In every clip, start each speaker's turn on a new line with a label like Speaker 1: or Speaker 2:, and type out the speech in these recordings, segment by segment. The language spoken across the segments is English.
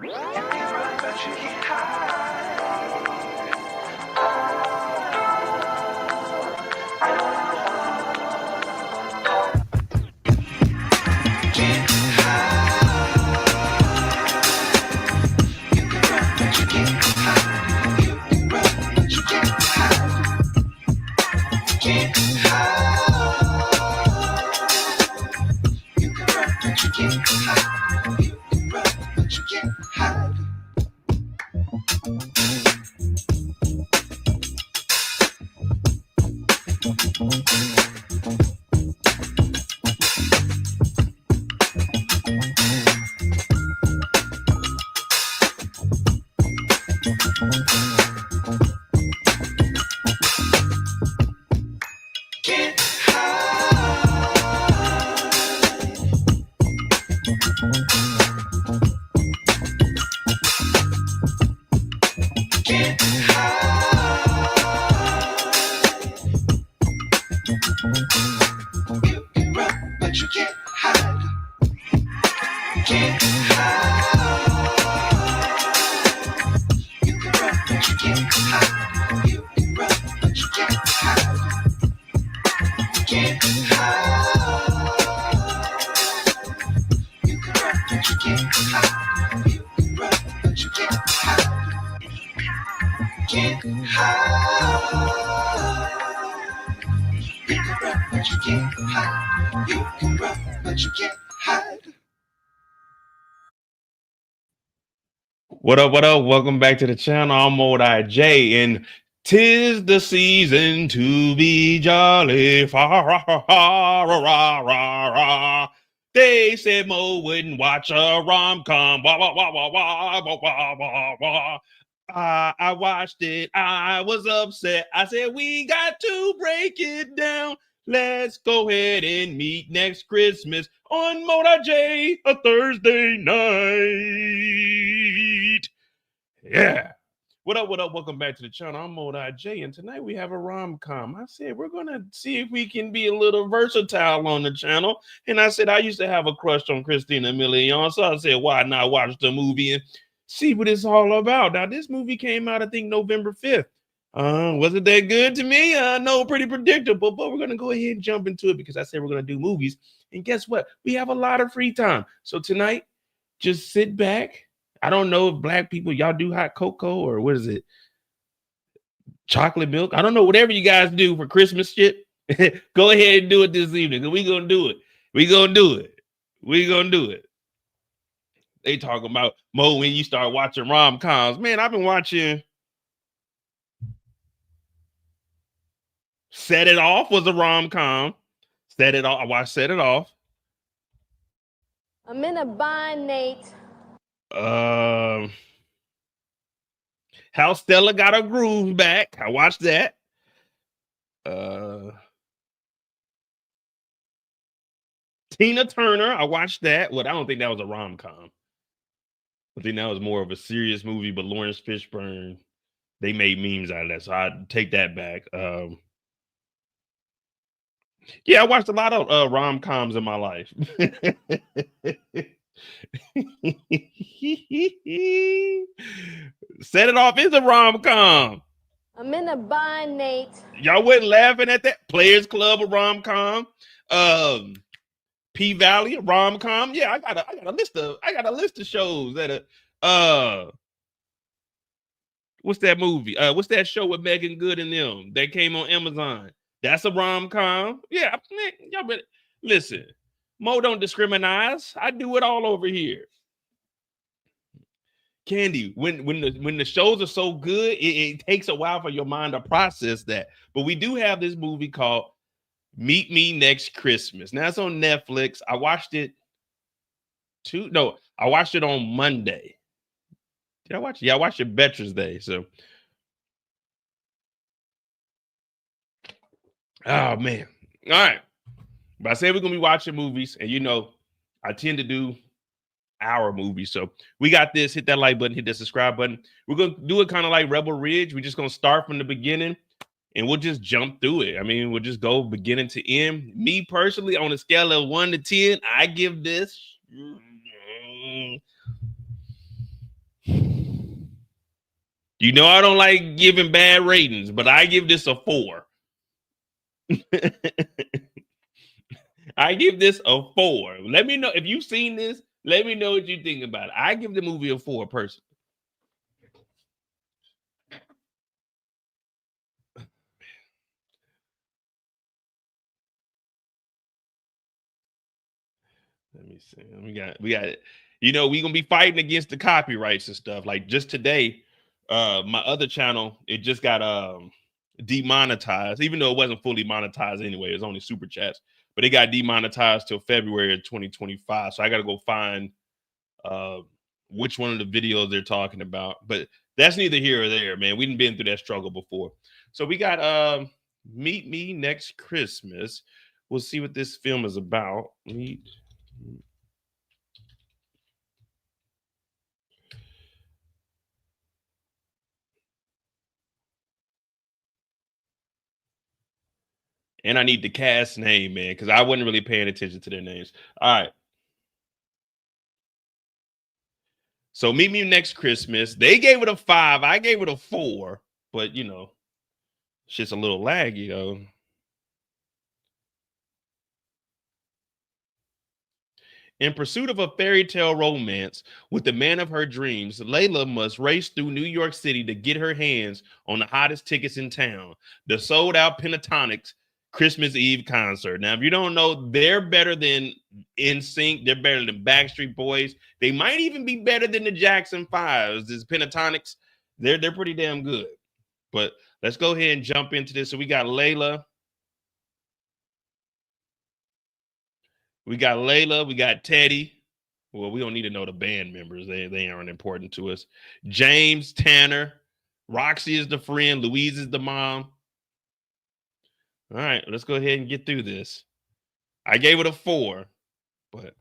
Speaker 1: You can run, but you can't hide. Can't hide. You can run, but you can't hide. You can run, but you can't hide. Can't hide. You can run, but you can't hide. You can run, but you can't hide. Can't hide. Can't hide. You can run, but you can't hide. Can't hide. You can run, but you can't hide. You can run, but you can't hide. Can't hide. You can run, but you can't hide. You can run, but you can't hide. Can't hide. You can run, but you can't hide. You can run, but you can't hide.
Speaker 2: What up? What up? Welcome back to the channel. I'm MoedotJ, and 'tis the season to be jolly. Fa-ra-ra-ra-ra-ra. They said Mo wouldn't watch a rom-com. Wah, wah, wah, wah, wah, wah, wah, wah, wah. I watched it. I was upset. I said, we got to break it down. Let's go ahead and meet next Christmas on MoedotJ, a Thursday night. Yeah. What up? What up? Welcome back to the channel. I'm MoedotJ, and tonight we have a rom-com. I said we're gonna see if we can be a little versatile on the channel. And I said I used to have a crush on Christina Milian, so I said why not watch the movie and see what it's all about. Now this movie came out I think November 5th. Was it that good to me? No, pretty predictable, but we're gonna go ahead and jump into it because I said we're gonna do movies. And guess what? We have a lot of free time. So tonight, just sit back. I don't know if black people, y'all do hot cocoa or what is it? Chocolate milk. I don't know, whatever you guys do for Christmas shit. Go ahead and do it this evening. We're gonna do it. We're gonna do it. We're gonna do it. They talking about Mo when you start watching rom-coms. Man, I've been watching Set It Off was a rom-com. Set It Off. I watched Set It Off.
Speaker 3: I'm in a bind, Nate.
Speaker 2: How Stella Got Her Groove Back. I watched that. Tina Turner. I watched that. Well, I don't think that was a rom-com. I think that was more of a serious movie, but Lawrence Fishburne, they made memes out of that. So I take that back. Yeah, I watched a lot of rom-coms in my life. Set It Off is a rom-com.
Speaker 3: I'm in a bind, Nate.
Speaker 2: Y'all wasn't laughing at that? Players Club, a rom-com. P Valley, a rom-com. Yeah, I got a list of shows that what's that movie? What's that show with Megan Good and them that came on Amazon? That's a rom-com. Yeah, man, y'all better listen. Mo don't discriminate. I do it all over here. Candy, when the shows are so good, it takes a while for your mind to process that. But we do have this movie called Meet Me Next Christmas. Now it's on Netflix. I watched it I watched it on Monday. Did I watch it? Yeah, I watched it Veterans Day. So oh man. All right. But I said we're gonna be watching movies, and you know, I tend to do our movies. So we got this. Hit that like button, hit that subscribe button. We're gonna do it kind of like Rebel Ridge. We're just gonna start from the beginning and we'll just jump through it. I mean, we'll just go beginning to end. Me personally, on a scale of 1 to 10, I give this You know I don't like giving bad ratings, but I give this a 4. I give this a 4. Let me know if you've seen this. Let me know what you think about it. I give the movie a 4 personally. Let me see. We got you know, we gonna be fighting against the copyrights and stuff. Like just today, my other channel, it just got demonetized, even though it wasn't fully monetized anyway. It was only super chats, but it got demonetized till February of 2025. So I gotta go find which one of the videos they're talking about. But that's neither here or there, man. We've been through that struggle before. So we got Meet Me Next Christmas. We'll see what this film is about. And I need the cast name, man, because I wasn't really paying attention to their names. All right. So Meet Me Next Christmas. They gave it a 5. I gave it a 4. But, you know, it's just a little laggy, though. In pursuit of a fairy tale romance with the man of her dreams, Layla must race through New York City to get her hands on the hottest tickets in town, the sold-out Pentatonix Christmas Eve Concert. Now, if you don't know, they're better than NSYNC. They're better than Backstreet Boys. They might even be better than the Jackson 5s. This Pentatonix, they're pretty damn good. But let's go ahead and jump into this. So we got Layla. We got Teddy. Well, we don't need to know the band members. They aren't important to us. James, Tanner, Roxy is the friend, Louise is the mom. All right, let's go ahead and get through this. I gave it a 4, but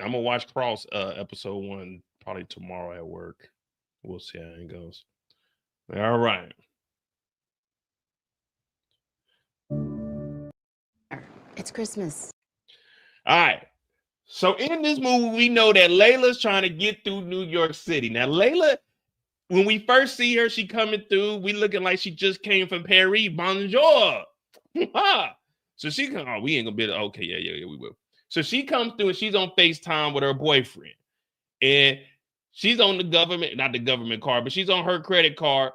Speaker 2: I'm gonna watch Cross episode 1 probably tomorrow at work. We'll see how it goes. All right.
Speaker 4: It's Christmas.
Speaker 2: All right. So in this movie, we know that Layla's trying to get through New York City. Now, Layla, when we first see her, she coming through, we looking like she just came from Paris. Bonjour. So she come, oh, we ain't gonna be okay, yeah, we will. So she comes through and she's on FaceTime with her boyfriend. And she's on the government, not the government card, but she's on her credit card,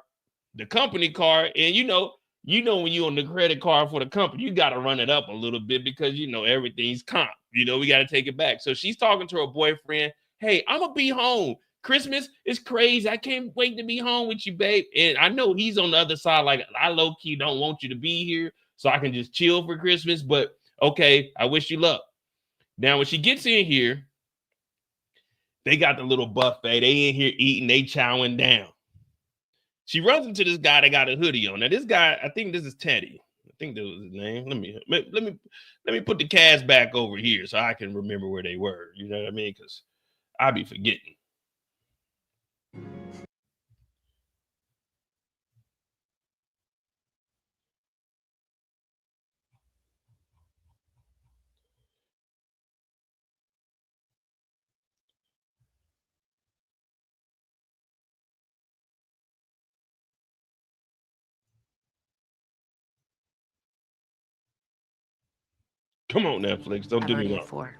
Speaker 2: the company card. And you know, when you're on the credit card for the company, you got to run it up a little bit because, you know, everything's comp. You know, we got to take it back. So she's talking to her boyfriend. Hey, I'm going to be home. Christmas is crazy. I can't wait to be home with you, babe. And I know he's on the other side. Like, I low-key don't want you to be here so I can just chill for Christmas. But, okay, I wish you luck. Now, when she gets in here, they got the little buffet. They in here eating. They chowing down. She runs into this guy that got a hoodie on. Now, this guy, I think this is Teddy. I think that was his name. Let me put the cast back over here so I can remember where they were. You know what I mean? Because I'll be forgetting. Come on, Netflix. Don't do me wrong.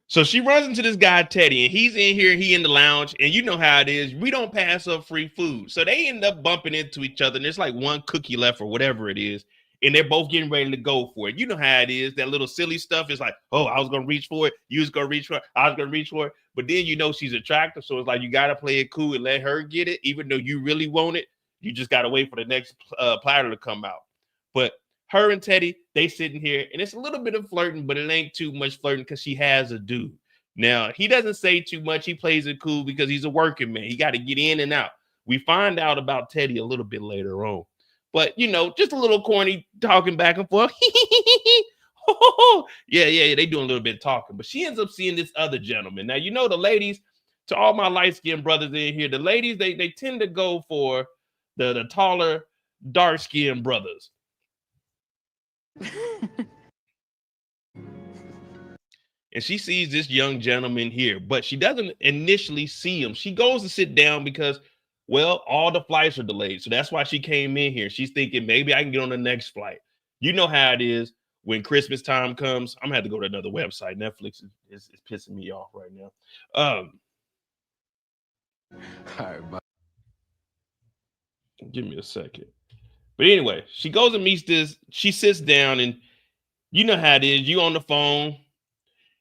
Speaker 2: So she runs into this guy, Teddy, and he's in here. He in the lounge, and you know how it is. We don't pass up free food. So they end up bumping into each other, and there's like one cookie left or whatever it is, and they're both getting ready to go for it. You know how it is. That little silly stuff is like, oh, I was going to reach for it. You was going to reach for it. I was going to reach for it. But then you know she's attractive, so it's like you got to play it cool and let her get it, even though you really want it. You just got to wait for the next platter to come out. But her and Teddy, they sitting here, and it's a little bit of flirting, but it ain't too much flirting because she has a dude. Now, he doesn't say too much. He plays it cool because he's a working man. He got to get in and out. We find out about Teddy a little bit later on. But, you know, just a little corny talking back and forth. Yeah, they doing a little bit of talking. But she ends up seeing this other gentleman. Now, you know, the ladies, to all my light-skinned brothers in here, the ladies, they tend to go for the taller, dark-skinned brothers. And she sees this young gentleman here, but she doesn't initially see him. She goes to sit down because Well, all the flights are delayed. So that's why she came in here. She's thinking maybe I can get on the next flight. You know how it is when Christmas time comes. I'm gonna have to go to another website. Netflix is pissing me off right now.
Speaker 1: All right, bye.
Speaker 2: Give me a second. But anyway, she goes and meets this. She sits down, and you know how it is. You on the phone.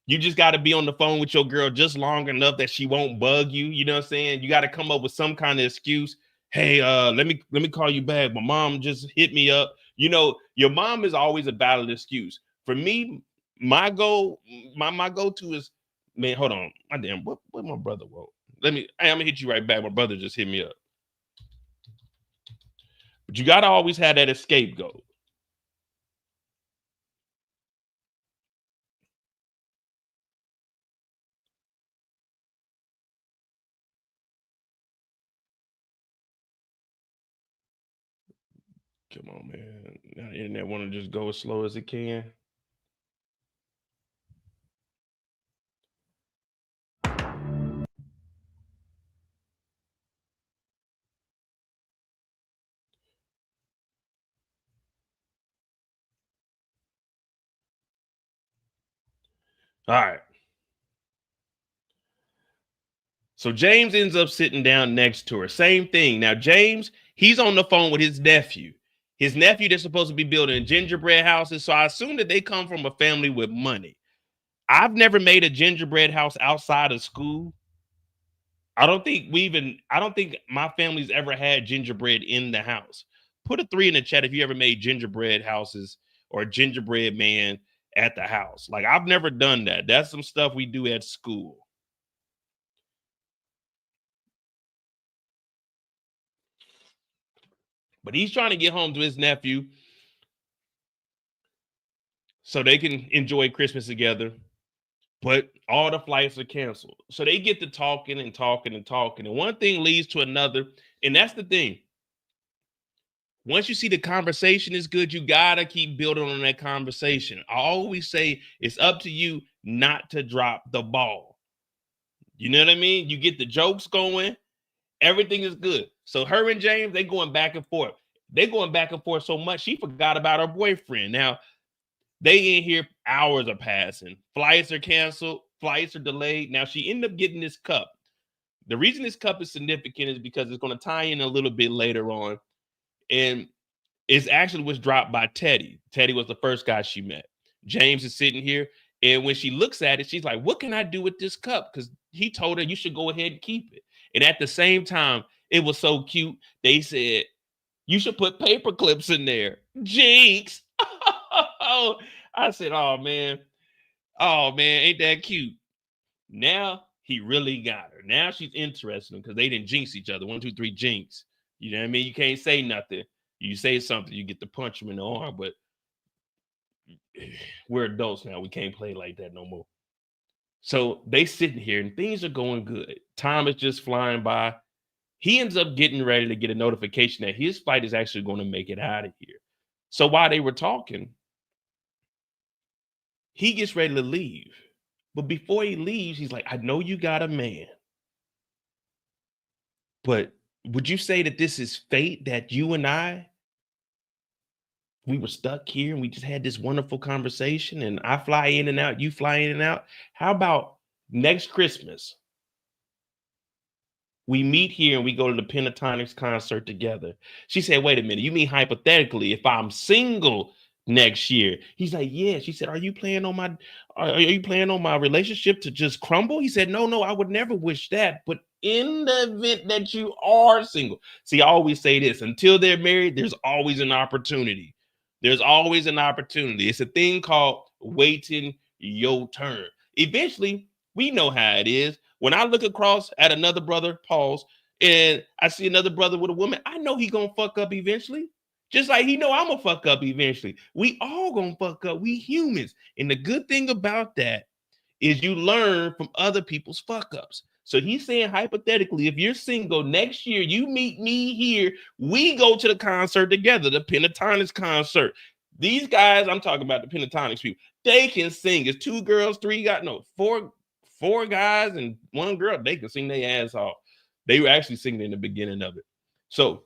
Speaker 2: You just got to be on the phone with your girl just long enough that she won't bug you. You know what I'm saying? You got to come up with some kind of excuse. Hey, let me call you back. My mom just hit me up. You know, your mom is always a valid excuse. For me, my go-to is, man, hold on. My damn, what my brother wrote. Hey, I'm gonna hit you right back. My brother just hit me up. But you gotta always have that scapegoat. Come on, man. Now the internet want to just go as slow as it can. All right. So James ends up sitting down next to her. Same thing. Now, James, he's on the phone with his nephew. His nephew, they're supposed to be building gingerbread houses. So I assume that they come from a family with money. I've never made a gingerbread house outside of school. I don't think my family's ever had gingerbread in the house. Put a 3 in the chat if you ever made gingerbread houses or a gingerbread man at the house. Like, I've never done that. That's some stuff we do at school. But he's trying to get home to his nephew so they can enjoy Christmas together. But all the flights are canceled. So they get to talking and talking and talking. And one thing leads to another. And that's the thing. Once you see the conversation is good, you got to keep building on that conversation. I always say it's up to you not to drop the ball. You know what I mean? You get the jokes going. Everything is good. So her and James, they going back and forth. They going back and forth so much, she forgot about her boyfriend. Now, they in here, hours are passing. Flights are canceled. Flights are delayed. Now, she ended up getting this cup. The reason this cup is significant is because it's going to tie in a little bit later on. And it's actually was dropped by Teddy. Teddy was the first guy she met. James is sitting here. And when she looks at it, she's like, what can I do with this cup? Because he told her you should go ahead and keep it. And at the same time, it was so cute. They said, you should put paper clips in there. Jinx. I said, oh, man, ain't that cute? Now he really got her. Now she's interested in him because they didn't jinx each other. 1, 2, 3, jinx. You know what I mean? You can't say nothing. You say something, you get to punch him in the arm. But we're adults now. We can't play like that no more. So they sitting here and things are going good. Time is just flying by. He ends up getting ready to get a notification that his flight is actually going to make it out of here. So while they were talking, he gets ready to leave. But before he leaves, he's like, I know you got a man. But would you say that this is fate, that you and we were stuck here and we just had this wonderful conversation and I fly in and out, you fly in and out? How about next Christmas, we meet here and we go to the Pentatonix concert together? She said, wait a minute, you mean hypothetically, if I'm single next year? He's like, yeah. She said, are you planning on my relationship to just crumble? He said, no, I would never wish that. But in the event that you are single, see, I always say this, until they're married, there's always an opportunity. There's always an opportunity. It's a thing called waiting your turn. Eventually, we know how it is. When I look across at another brother, pause, and I see another brother with a woman, I know he gonna fuck up eventually. Just like he know I'm gonna fuck up eventually. We all gonna fuck up. We humans. And the good thing about that is you learn from other people's fuck ups. So he's saying, hypothetically, if you're single next year, you meet me here, we go to the concert together, the Pentatonix concert. These guys, I'm talking about the Pentatonix people, they can sing. It's 2 girls, 3 guys, no, 4 guys and 1 girl. They can sing their ass off. They were actually singing in the beginning of it. So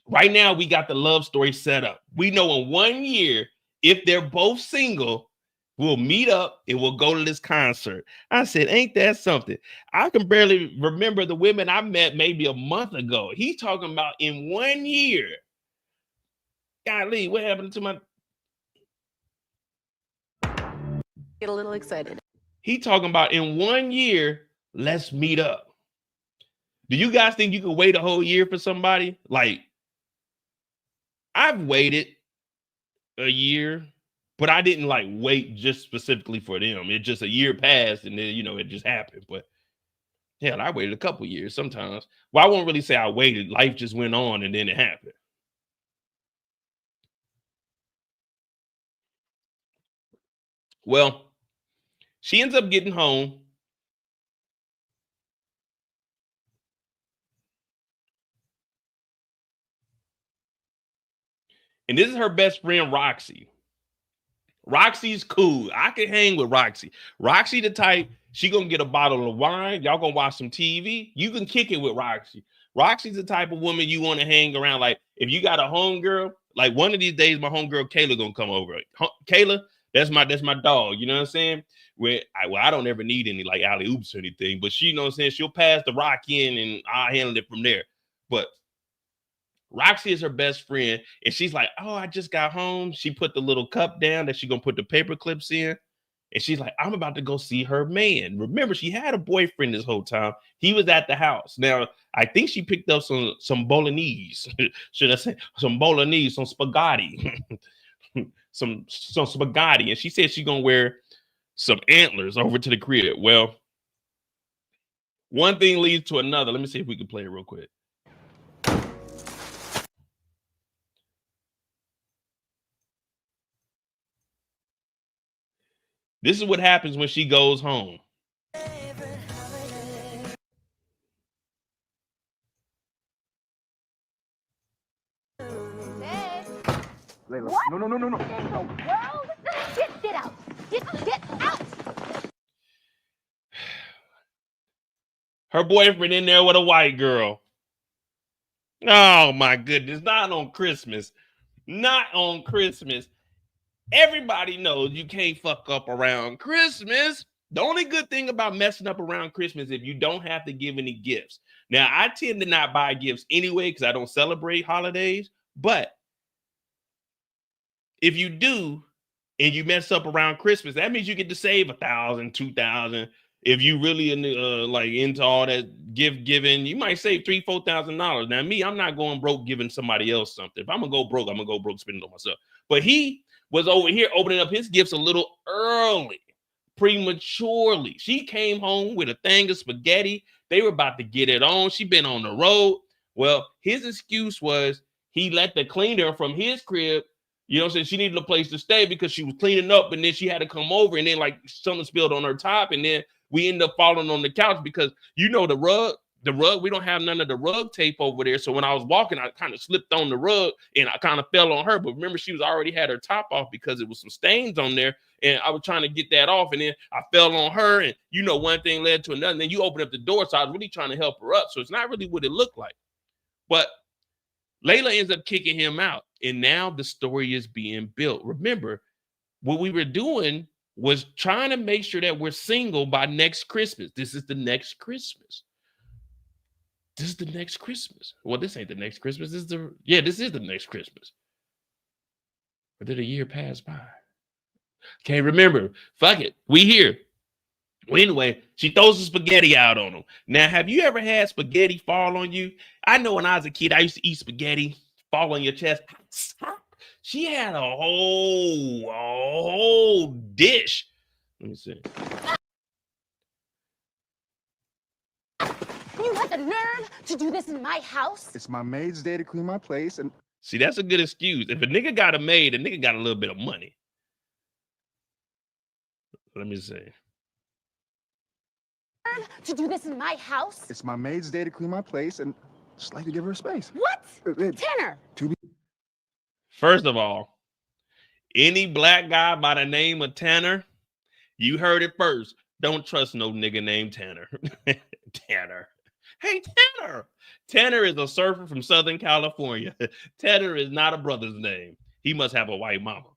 Speaker 2: right now we got the love story set up. We know in 1 year, if they're both single, we'll meet up and we'll go to this concert. I said, ain't that something? I can barely remember the women I met maybe a month ago. He's talking about in 1 year. Golly, what happened to my...
Speaker 4: Get a little excited.
Speaker 2: He talking about in 1 year, let's meet up. Do you guys think you could wait a whole year for somebody? Like, I've waited a year, but I didn't like wait just specifically for them. It just a year passed and then, you know, it just happened. But hell, I waited a couple years sometimes. Well, I won't really say I waited. Life just went on and then it happened. Well, she ends up getting home. And this is her best friend, Roxy. Roxy's cool. I can hang with Roxy. Roxy the type, she gonna get a bottle of wine. Y'all gonna watch some TV. You can kick it with Roxy. Roxy's the type of woman you want to hang around. Like, if you got a homegirl, like one of these days, my homegirl Kayla gonna come over. Kayla, that's my dog. You know what I'm saying? I don't ever need any like alley oops or anything, but she, you know what I'm saying? She'll pass the rock in and I'll handle it from there. But Roxy is her best friend, and she's like, oh, I just got home. She put the little cup down that she's gonna put the paper clips in, and she's like, I'm about to go see her man. Remember, she had a boyfriend this whole time. He was at the house. Now, I think she picked up some bolognese. Should I say some bolognese, some spaghetti, some spaghetti, and she said she's gonna wear some antlers over to the crib. Well, one thing leads to another. Let me see if we can play it real quick. This is what happens when she goes home.
Speaker 5: Layla, no.
Speaker 3: In the world? Get out. Get out.
Speaker 2: Her boyfriend in there with a white girl. Oh my goodness. Not on Christmas. Not on Christmas. Everybody knows you can't fuck up around Christmas. The only good thing about messing up around Christmas is if you don't have to give any gifts. Now, I tend to not buy gifts anyway because I don't celebrate holidays. But if you do and you mess up around Christmas, that means you get to save $1,000, $2,000. If you really into all that gift giving, you might save $3,000, $4,000. Now, me, I'm not going broke giving somebody else something. If I'm gonna go broke, I'm gonna go broke spending it on myself. But he was over here opening up his gifts a little early, prematurely. She came home with a thing of spaghetti. They were about to get it on. She been on the road. Well, his excuse was he let the cleaner from his crib, you know what I'm saying? She needed a place to stay because she was cleaning up and then she had to come over and then like something spilled on her top and then we ended up falling on the couch because you know the rug, we don't have none of the rug tape over there. So when I was walking, I kind of slipped on the rug and I kind of fell on her. But remember, she was already had her top off because it was some stains on there. And I was trying to get that off. And then I fell on her. And, you know, one thing led to another. And then you opened up the door. So I was really trying to help her up. So it's not really what it looked like. But Layla ends up kicking him out. And now the story is being built. Remember, what we were doing was trying to make sure that we're single by next Christmas. This is the next Christmas. This is the next Christmas. Well, this ain't the next Christmas. This is the next Christmas. Or did a year pass by? Can't remember. Fuck it. We here. Well, anyway, she throws the spaghetti out on him. Now, have you ever had spaghetti fall on you? I know when I was a kid, I used to eat spaghetti, fall on your chest. She had a whole dish. Let me see.
Speaker 3: You had the nerve to do this in my house?
Speaker 5: It's my maid's day to clean my place, and
Speaker 2: See, that's a good excuse. If a nigga got a maid, a nigga got a little bit of money. Let me see.
Speaker 3: To do this in my house?
Speaker 5: it's my maid's day to clean my place, and just like to give her space.
Speaker 3: What?
Speaker 5: Uh,
Speaker 3: Tanner!
Speaker 2: First of all, any black guy by the name of Tanner, you heard it first. Don't trust no nigga named Tanner. Tanner. Hey, Tanner. Tanner is a surfer from Southern California. Tanner is not a brother's name. He must have a white mama.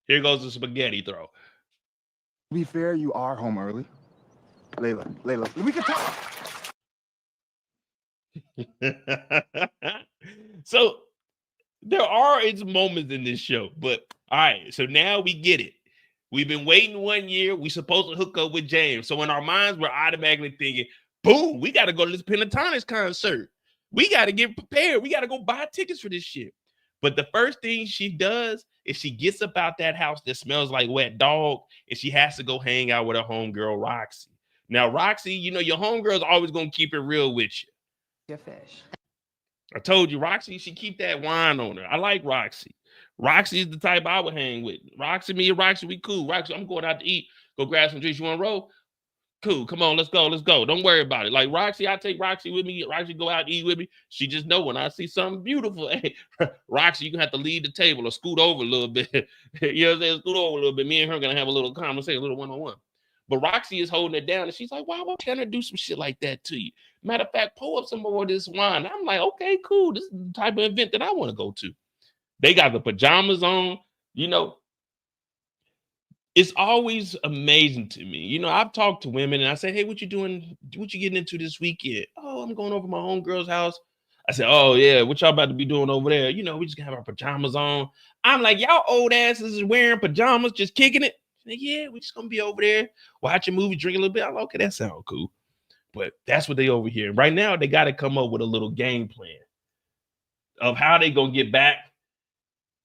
Speaker 2: Here goes the spaghetti throw.
Speaker 5: To be fair, you are home early. Layla, we can talk.
Speaker 2: So there are its moments in this show, but all right. So now we get it. We've been waiting 1 year. We supposed to hook up with James. So in our minds, we're automatically thinking, boom, we got to go to this Pentatonix concert. We got to get prepared. We got to go buy tickets for this shit. But the first thing she does is she gets up out that house that smells like wet dog, and she has to go hang out with her homegirl, Roxy. Now, Roxy, you know, your homegirl's always going to keep it real with you.
Speaker 4: Your fish.
Speaker 2: I told you, Roxy, she keep that wine on her. I like Roxy. Roxy is the type I would hang with. Roxy, me and Roxy, we cool. Roxy, I'm going out to eat. Go grab some drinks. You want to roll? Cool. Come on, let's go. Let's go. Don't worry about it. Like Roxy, I take Roxy with me. Roxy go out and eat with me. She just know when I see something beautiful. Hey, Roxy, you gonna have to leave the table or scoot over a little bit. You know what I'm saying? Scoot over a little bit. Me and her gonna have a little conversation, a little one-on-one. But Roxy is holding it down, and she's like, "Why would Tanner do some shit like that to you? Matter of fact, pour up some more of this wine." I'm like, "Okay, cool. This is the type of event that I want to go to." They got the pajamas on. You know, it's always amazing to me. You know, I've talked to women, and I say, "Hey, what you doing? What you getting into this weekend?" "Oh, I'm going over to my homegirl's house." I said, "Oh yeah, what y'all about to be doing over there?" "You know, we just gonna have our pajamas on." I'm like, "Y'all old asses is wearing pajamas, just kicking it?" Like, "Yeah, we just gonna be over there, watch a movie, drink a little bit." I'm like, "Okay, that sounds cool." But that's what they over here. Right now, they got to come up with a little game plan of how they gonna get back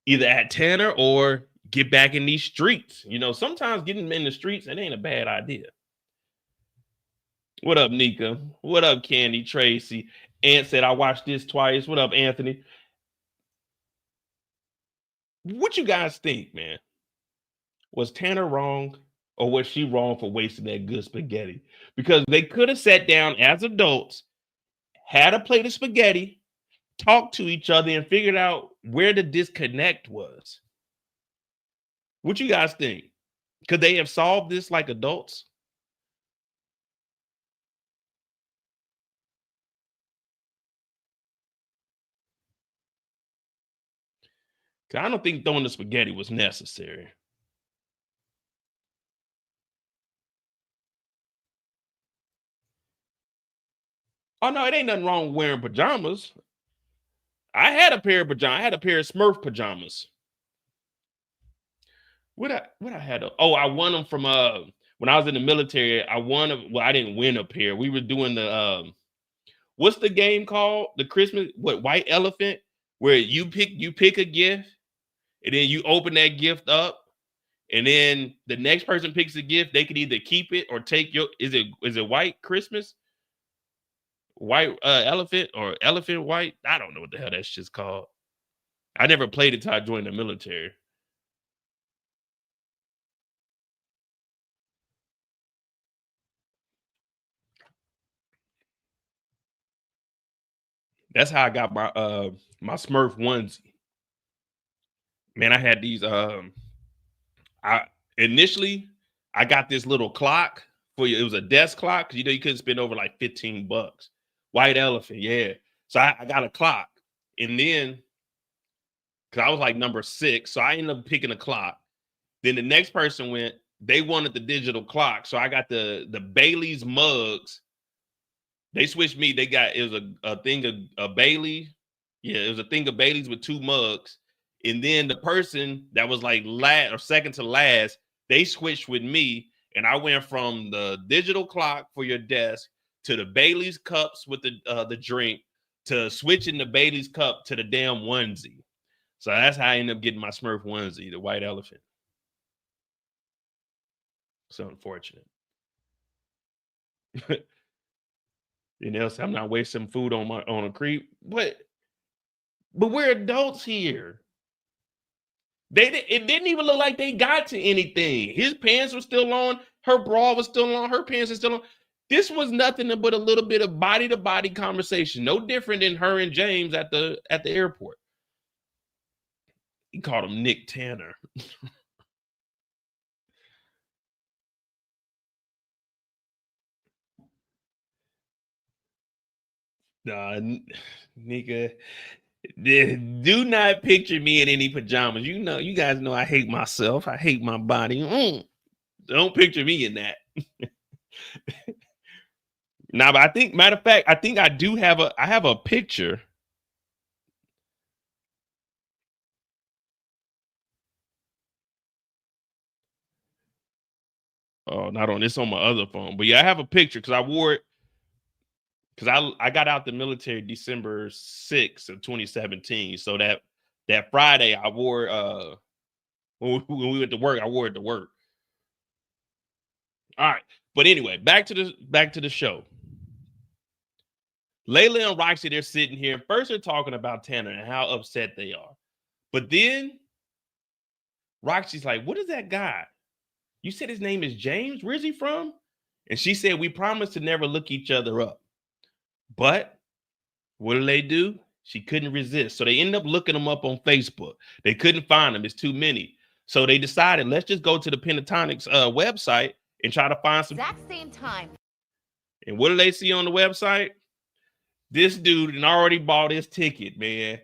Speaker 2: either at Tanner or get back in these streets. You know, sometimes getting in the streets, it ain't a bad idea. What up, Nika? What up, Candy, Tracy? Ant said, I watched this twice. What up, Anthony? What you guys think, man? Was Tanner wrong, or was she wrong for wasting that good spaghetti? Because they could have sat down as adults, had a plate of spaghetti, talked to each other, and figured out where the disconnect was. What you guys think? Could they have solved this like adults? I don't think throwing the spaghetti was necessary. Oh no, it ain't nothing wrong with wearing pajamas. I had a pair of pajamas. I had a pair of Smurf pajamas. What I had? I won them from when I was in the military. I won them. Well, I didn't win a pair. We were doing the what's the game called? The Christmas White Elephant, where you pick a gift, and then you open that gift up, and then the next person picks a gift. They could either keep it or take your. Is it White Christmas? White elephant or elephant white? I don't know what the hell that shit's called. I never played it till I joined the military. That's how I got my Smurf onesie. Man, I had these I initially I got this little clock for you. It was a desk clock because you know you couldn't spend over like $15. White elephant, yeah. So I got a clock, and then because I was like number 6, so I ended up picking a clock. Then the next person went, they wanted the digital clock, so I got the Bailey's mugs. They switched me. It was a thing of Bailey. Yeah, it was a thing of Bailey's with 2 mugs. And then the person that was like last or second to last, they switched with me. And I went from the digital clock for your desk to the Bailey's cups with the drink to switching the Bailey's cup to the damn onesie. So that's how I ended up getting my Smurf onesie, the white elephant. So unfortunate. You know, so I'm not wasting food on a creep. But we're adults here. It didn't even look like they got to anything. His pants were still on, her bra was still on, her pants are still on. This was nothing but a little bit of body to body conversation. No different than her and James at the airport. He called him Nick Tanner. Nah, nigga, do not picture me in any pajamas. You know, you guys know I hate myself. I hate my body. Don't picture me in that. Now, but I think, matter of fact, I think I do have I have a picture. Oh, not on this, on my other phone. But yeah, I have a picture because I wore it because I got out the military December 6th of 2017. So that Friday I wore when we went to work, I wore it to work. All right. But anyway, back to the show. Layla and Roxy, they're sitting here. First, they're talking about Tanner and how upset they are. But then Roxy's like, what is that guy? You said his name is James? Where's he from? And she said, we promised to never look each other up. But what do? She couldn't resist. So they ended up looking him up on Facebook. They couldn't find him. It's too many. So they decided, let's just go to the Pentatonix website and try to find some.
Speaker 4: Exact same time.
Speaker 2: And what do they see on the website? This dude had already bought his ticket, man.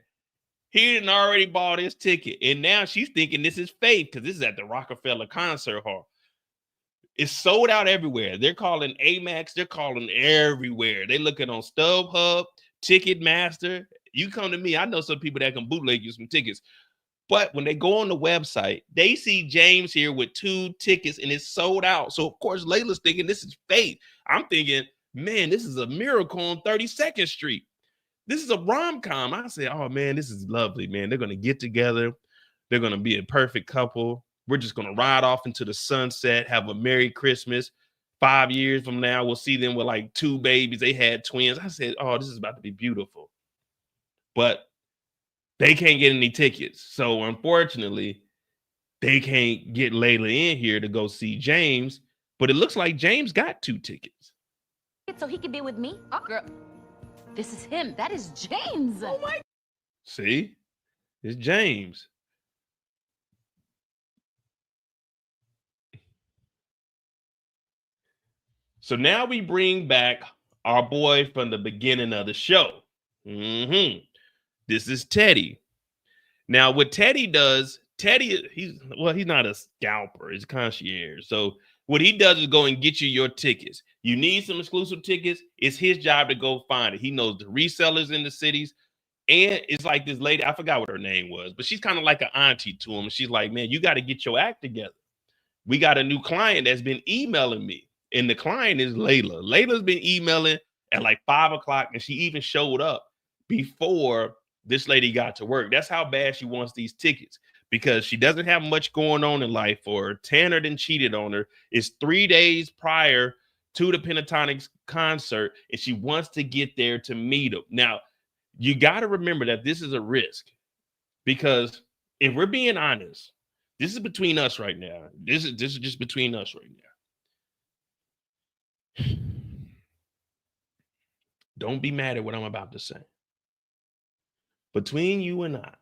Speaker 2: He had already bought his ticket. And now she's thinking this is fake because this is at the Rockefeller Concert Hall. It's sold out everywhere. They're calling Amex. They're calling everywhere. They're looking on StubHub, Ticketmaster. You come to me. I know some people that can bootleg you some tickets. But when they go on the website, they see James here with 2 tickets and it's sold out. So, of course, Layla's thinking this is fake. I'm thinking, man, this is a miracle on 32nd Street. This is a rom-com. I say, oh, man, this is lovely, man. They're going to get together. They're going to be a perfect couple. We're just going to ride off into the sunset, have a Merry Christmas. 5 years from now, we'll see them with like 2 babies. They had twins. I said, oh, this is about to be beautiful. But they can't get any tickets. So unfortunately, they can't get Layla in here to go see James. But it looks like James got 2 tickets.
Speaker 4: So he can be with me? Oh, girl. This is him. That is James. Oh my.
Speaker 2: See? It's James. So now we bring back our boy from the beginning of the show. This is Teddy. Now, what Teddy does, he's not a scalper, he's a concierge. So what he does is go and get you your tickets. You need some exclusive tickets. It's his job to go find it. He knows the resellers in the cities. And it's like this lady, I forgot what her name was, but she's kind of like an auntie to him. She's like, man, you got to get your act together. We got a new client that's been emailing me. And the client is Layla. Layla's been emailing at like 5 o'clock, and she even showed up before this lady got to work. That's how bad she wants these tickets, because she doesn't have much going on in life, or Tanner done cheated on her. It's 3 days prior to the Pentatonix concert, and she wants to get there to meet him. Now, you got to remember that this is a risk, because if we're being honest, this is between us right now. This is just between us right now. Don't be mad at what I'm about to say. Between you and I,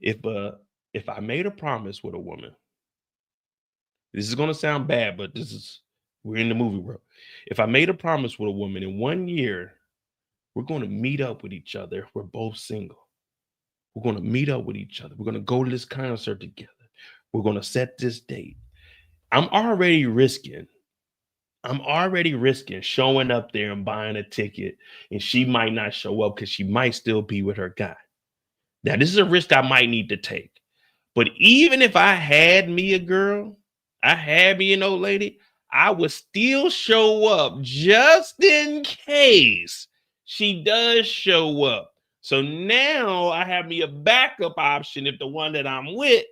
Speaker 2: if I made a promise with a woman, this is gonna sound bad, but we're in the movie world. If I made a promise with a woman in 1 year, we're gonna meet up with each other. We're both single. We're gonna meet up with each other. We're gonna go to this concert together. We're gonna set this date. I'm already risking showing up there and buying a ticket, and she might not show up because she might still be with her guy. Now, this is a risk I might need to take. But even if I had me a girl, I had me an old lady, I would still show up just in case she does show up. So now I have me a backup option if the one that I'm with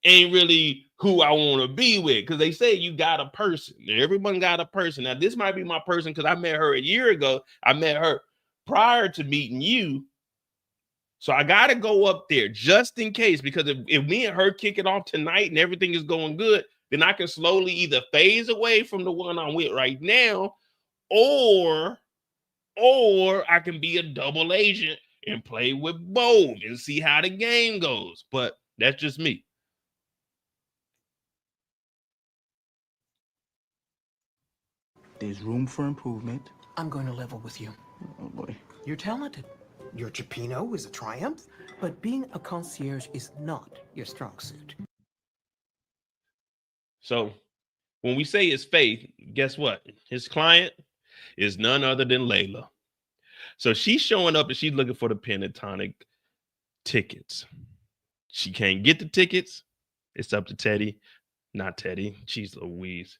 Speaker 2: ain't really who I want to be with. Because they say you got a person. Everyone got a person. Now, this might be my person because I met her a year ago. I met her prior to meeting you. So I got to go up there just in case, because if me and her kick it off tonight and everything is going good, then I can slowly either phase away from the one I'm with right now, or I can be a double agent and play with both and see how the game goes. But that's just me.
Speaker 5: There's room for improvement.
Speaker 6: I'm going to level with you.
Speaker 5: Oh boy.
Speaker 6: You're talented. Your Chipino is a triumph, but being a concierge is not your strong suit.
Speaker 2: So when we say it's faith, guess what? His client is none other than Layla. So she's showing up and she's looking for the Pentatonic tickets. She can't get the tickets. It's up to Teddy. Not Teddy. Jeez Louise.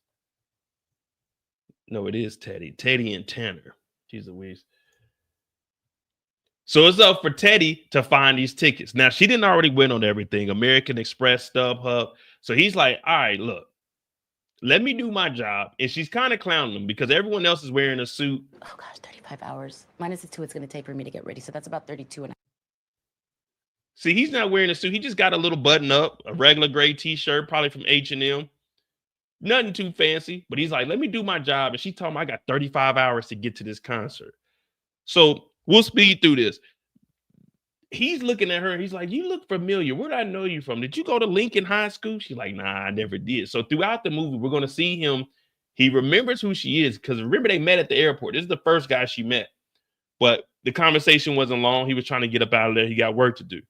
Speaker 2: No, it is Teddy. Teddy and Tanner. Jeez Louise. So it's up for Teddy to find these tickets. Now, she didn't already win on everything. American Express, StubHub. So he's like, all right, look, let me do my job. And she's kind of clowning him because everyone else is wearing a suit.
Speaker 4: Oh gosh, 35 hours. Minus the 2 it's going to take for me to get ready. So that's about 32 and a half.
Speaker 2: See, he's not wearing a suit. He just got a little button up, a regular gray t-shirt, probably from H&M. Nothing too fancy. But he's like, let me do my job. And she told him I got 35 hours to get to this concert. So we'll speed through this. He's looking at her. He's like, you look familiar. Where did I know you from? Did you go to Lincoln High School? She's like, nah, I never did. So throughout the movie, we're going to see him. He remembers who she is because remember they met at the airport. This is the first guy she met. But the conversation wasn't long. He was trying to get up out of there. He got work to do.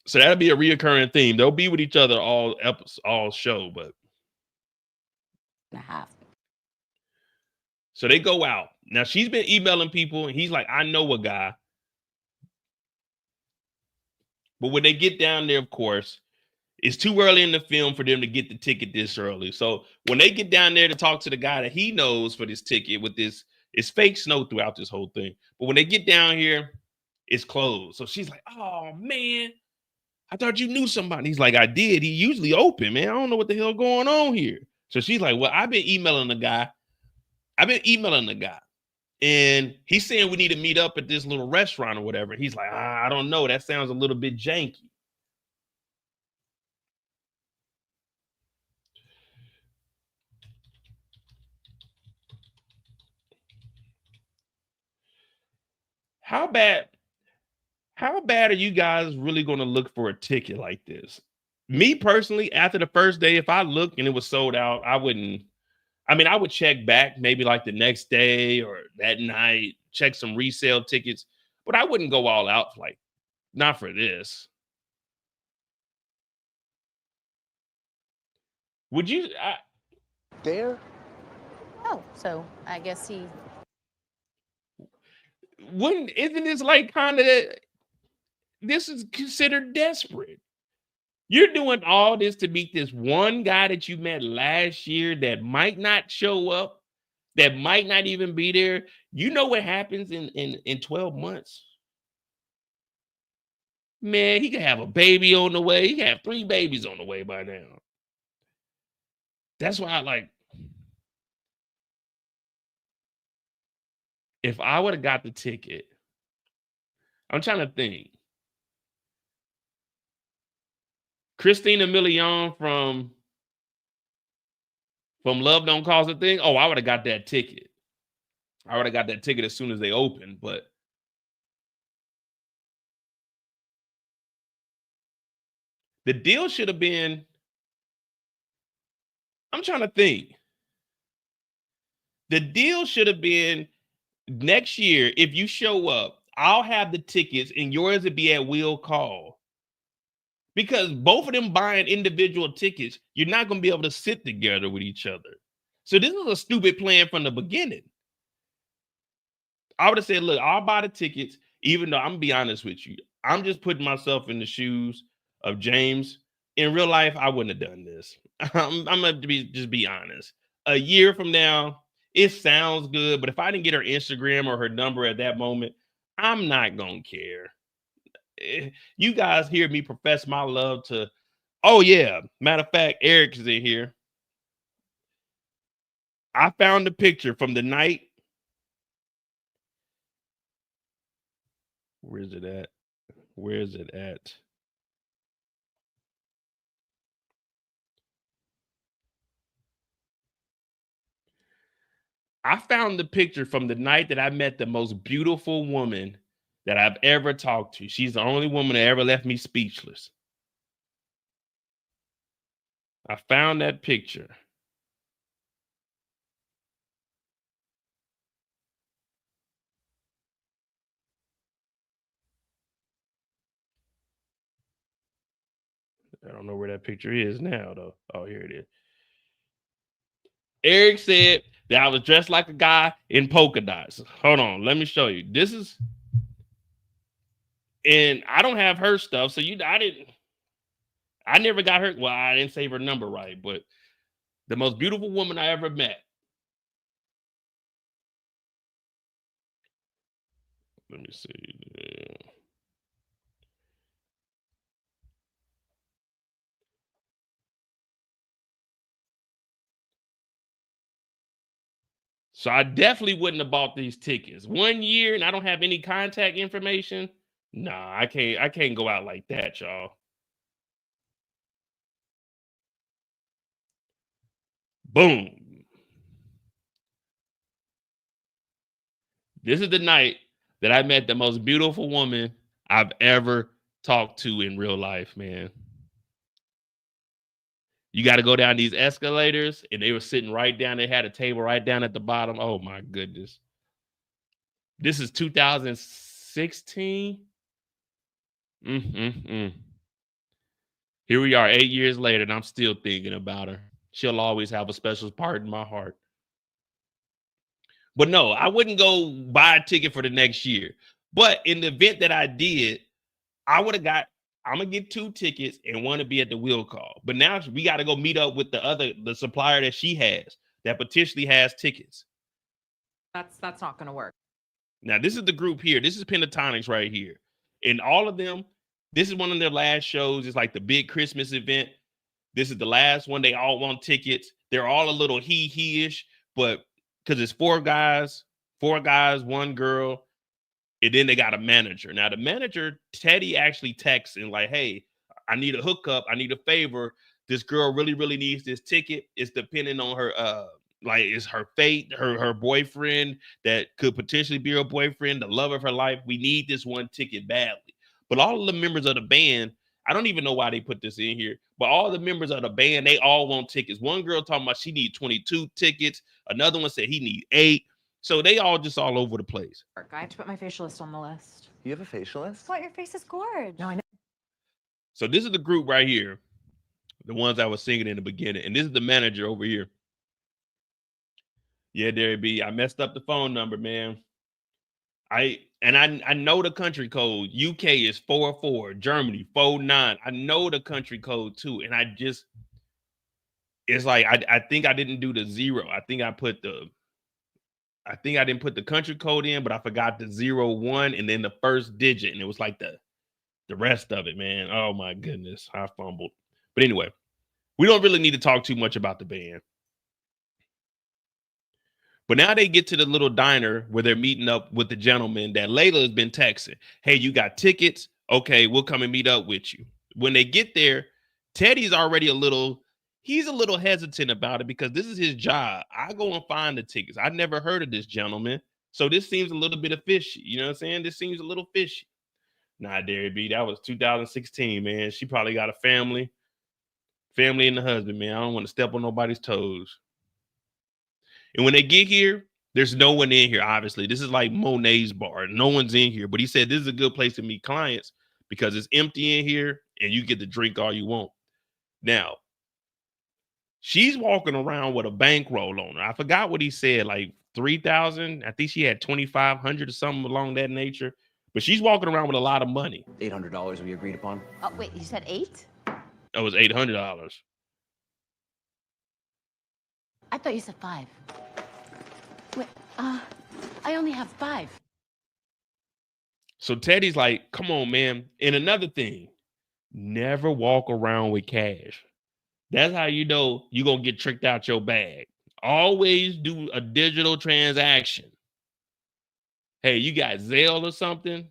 Speaker 2: So that'll be a reoccurring theme. They'll be with each other all show, but
Speaker 4: and a half.
Speaker 2: So they go out. Now she's been emailing people, and he's like, I know a guy. But when they get down there, of course, it's too early in the film for them to get the ticket this early. So when they get down there to talk to the guy that he knows for this ticket with this, it's fake snow throughout this whole thing. But when they get down here, it's closed. So she's like, oh, man, I thought you knew somebody. He's like, I did. He usually open, man. I don't know what the hell going on here. So she's like, well, I've been emailing the guy. And he's saying we need to meet up at this little restaurant or whatever. He's like, I don't know. That sounds a little bit janky. How bad are you guys really going to look for a ticket like this? Me personally, after the first day, if I looked and it was sold out, I would check back maybe like the next day or that night, check some resale tickets, but I wouldn't go all out, like, not for this. Would you?
Speaker 5: There?
Speaker 4: Oh, so I guess he...
Speaker 2: Isn't this like kind of, this is considered desperate. You're doing all this to meet this one guy that you met last year that might not show up, that might not even be there. You know what happens in 12 months? Man, he could have a baby on the way. He could have 3 babies on the way by now. That's why I like, if I would have got the ticket, I'm trying to think. Christina Milian from Love Don't Cause a Thing. Oh, I would have got that ticket. I would have got that ticket as soon as they opened, but the deal should have been, I'm trying to think. The deal should have been next year, if you show up, I'll have the tickets and yours would be at will call. Because both of them buying individual tickets, you're not going to be able to sit together with each other. So this is a stupid plan from the beginning. I would have said, look, I'll buy the tickets, even though I'm going to be honest with you. I'm just putting myself in the shoes of James. In real life, I wouldn't have done this. I'm going to just be honest. A year from now, it sounds good, but if I didn't get her Instagram or her number at that moment, I'm not going to care. You guys hear me profess my love to, oh yeah, matter of fact, Eric is in here. I found the picture from the night. Where is it at? I found the picture from the night that I met the most beautiful woman that I've ever talked to. She's the only woman that ever left me speechless. I found that picture. I don't know where that picture is now, though. Oh, here it is. Eric said that I was dressed like a guy in polka dots. Hold on, let me show you. This is, and I don't have her stuff, so I never got her. Well, I didn't save her number right, but the most beautiful woman I ever met. Let me see. So I definitely wouldn't have bought these tickets. 1 year and I don't have any contact information. Nah, I can't go out like that, y'all. Boom. This is the night that I met the most beautiful woman I've ever talked to in real life, man. You got to go down these escalators, and they were sitting right down. They had a table right down at the bottom. Oh, my goodness. This is 2016. Here we are 8 years later, and I'm still thinking about her. She'll always have a special part in my heart. But no, I wouldn't go buy a ticket for the next year. But in the event that I did, I'm going to get 2 tickets and one to be at the wheel call. But now we got to go meet up with the supplier that she has that potentially has tickets.
Speaker 7: That's not going to work.
Speaker 2: Now, this is the group here. This is Pentatonix right here. And all of them, this is one of their last shows. It's like the big Christmas event. This is the last one. They all want tickets. They're all a little he-ish, but because it's 4 guys, 1 girl, and then they got a manager. Now, the manager, Teddy, actually texts and like, hey, I need a hookup. I need a favor. This girl really, really needs this ticket. It's depending on her, like it's her fate, her boyfriend that could potentially be her boyfriend, the love of her life. We need this one ticket badly. But all of the members of the band, I don't even know why they put this in here, but all the members of the band, they all want tickets. One girl talking about she need 22 tickets. Another one said he need 8. So they all just all over the place.
Speaker 7: I have to put my facialist on the list.
Speaker 8: You have a facialist?
Speaker 3: What? Your face is gorgeous.
Speaker 7: No, I know.
Speaker 2: So this is the group right here, the ones I was singing in the beginning. And this is the manager over here. Yeah, there be. I messed up the phone number, man. I know the country code. UK is 44, Germany 49. I know the country code too. And it's like I think I didn't do the 0. I think I didn't put the country code in, but I forgot the 01 and then the first digit. And it was like the rest of it, man. Oh my goodness. I fumbled. But anyway, we don't really need to talk too much about the band. But now they get to the little diner where they're meeting up with the gentleman that Layla has been texting. Hey, you got tickets? Okay, we'll come and meet up with you. When they get there, Teddy's already he's a little hesitant about it because this is his job. I go and find the tickets. I've never heard of this gentleman. So this seems a little bit of fishy. You know what I'm saying? This seems a little fishy. Nah, Derry B, that was 2016, man. She probably got a family and the husband, man. I don't want to step on nobody's toes. And when they get here, there's no one in here, obviously. This is like Monet's bar. No one's in here. But he said this is a good place to meet clients because it's empty in here and you get to drink all you want. Now, she's walking around with a bankroll on her. I forgot what he said, like 3,000. I think she had 2,500 or something along that nature. But she's walking around with a lot of money.
Speaker 8: $800 we agreed upon.
Speaker 4: Oh, wait, you said 8?
Speaker 2: That was $800.
Speaker 4: I thought you said 5. Wait, I only have 5.
Speaker 2: So Teddy's like, come on, man. And another thing, never walk around with cash. That's how you know you're going to get tricked out your bag. Always do a digital transaction. Hey, you got Zelle or something?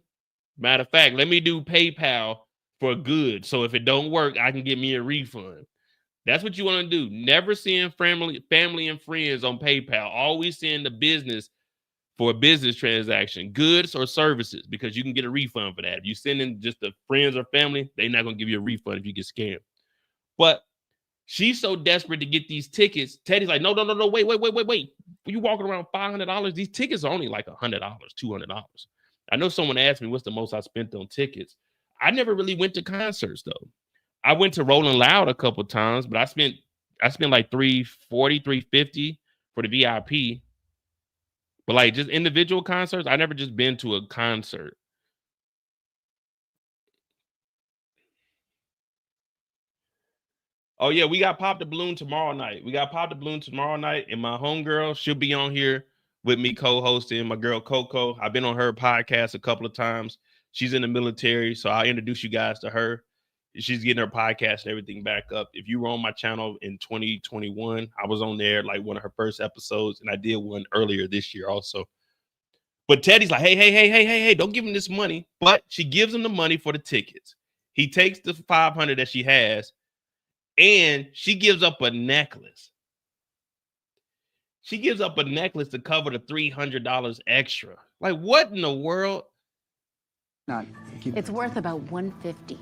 Speaker 2: Matter of fact, let me do PayPal for good. So if it don't work, I can get me a refund. That's what you want to do. Never send family and friends on PayPal. Always send the business for a business transaction, goods or services, because you can get a refund for that. If you send in just the friends or family, they're not going to give you a refund if you get scammed. But she's so desperate to get these tickets. Teddy's like, no, wait. You walking around $500? These tickets are only like $100, $200. I know someone asked me what's the most I spent on tickets. I never really went to concerts, though. I went to Rolling Loud a couple times, but I spent like $340, $350 for the VIP. But like just individual concerts, I never just been to a concert. Oh yeah, we got Pop the Balloon tomorrow night. And my homegirl, she'll be on here with me co-hosting. My girl Coco, I've been on her podcast a couple of times. She's in the military, so I'll introduce you guys to her. She's getting her podcast and everything back up. If you were on my channel in 2021, I was on there like one of her first episodes, and I did one earlier this year also. But Teddy's like, hey, don't give him this money. But she gives him the money for the tickets. He takes the $500 that she has, and she gives up a necklace. She gives up a necklace to cover the $300 extra. Like, what in the world?
Speaker 4: It's worth about $150.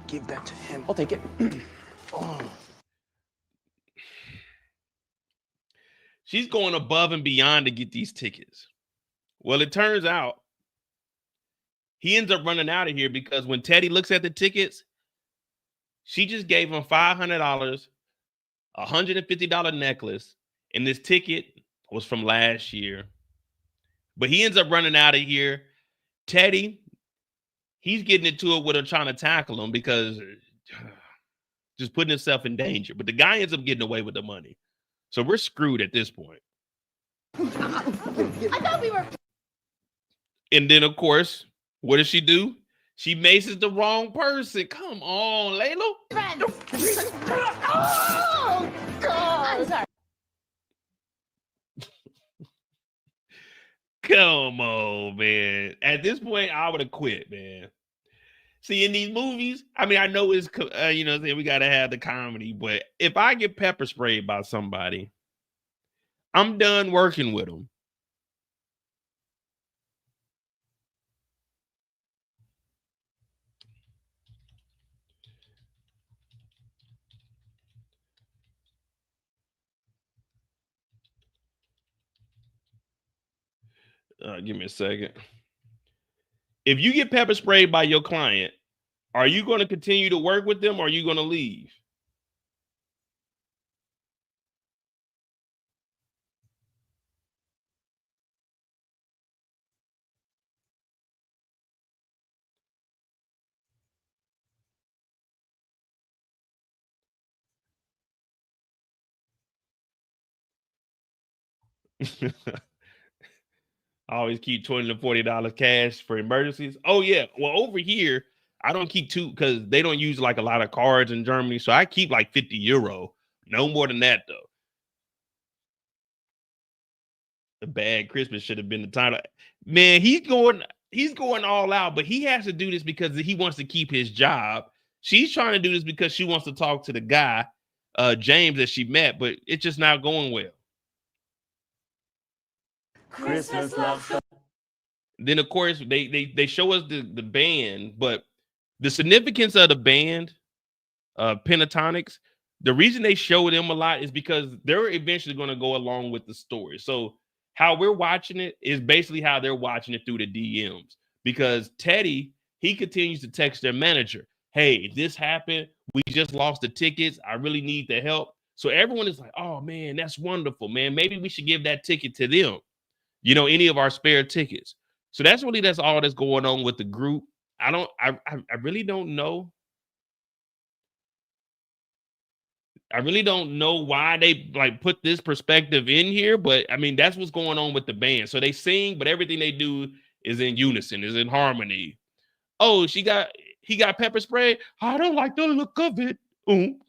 Speaker 5: Give that to him.
Speaker 8: I'll take it.
Speaker 2: Oh. She's going above and beyond to get these tickets. Well, it turns out he ends up running out of here because when Teddy looks at the tickets, she just gave him $500, a $150 necklace, and this ticket was from last year. But he ends up running out of here. Teddy, he's getting into it with her, trying to tackle him because just putting himself in danger. But the guy ends up getting away with the money. So we're screwed at this point.
Speaker 3: I thought we were.
Speaker 2: And then, of course, what does she do? She maces the wrong person. Come on, Layla.
Speaker 3: Friends. Oh, God. I'm sorry.
Speaker 2: Come on, man. At this point, I would have quit, man. See, in these movies, I mean, I know it's, we got to have the comedy, but if I get pepper sprayed by somebody, I'm done working with them. Give me a second. If you get pepper sprayed by your client, are you going to continue to work with them or are you going to leave? I always keep $20 to $40 cash for emergencies. Oh, yeah. Well, over here, I don't keep two because they don't use like a lot of cards in Germany. So I keep like €50. No more than that, though. The bad Christmas should have been the title. Man, he's going all out, but he has to do this because he wants to keep his job. She's trying to do this because she wants to talk to the guy, James, that she met, but it's just not going well.
Speaker 3: Christmas love.
Speaker 2: Then, of course, they show us the band, but the significance of the band, Pentatonix, the reason they show them a lot is because they're eventually going to go along with the story. So how we're watching it is basically how they're watching it through the DMs, because Teddy, he continues to text their manager, hey, this happened. We just lost the tickets. I really need the help. So everyone is like, oh, man, that's wonderful, man. Maybe we should give that ticket to them. Any of our spare tickets. So that's all that's going on with the group. I really don't know. I really don't know why they like put this perspective in here, but I mean, that's what's going on with the band. So they sing, but everything they do is in unison, is in harmony. Oh, he got pepper spray. I don't like the look of it.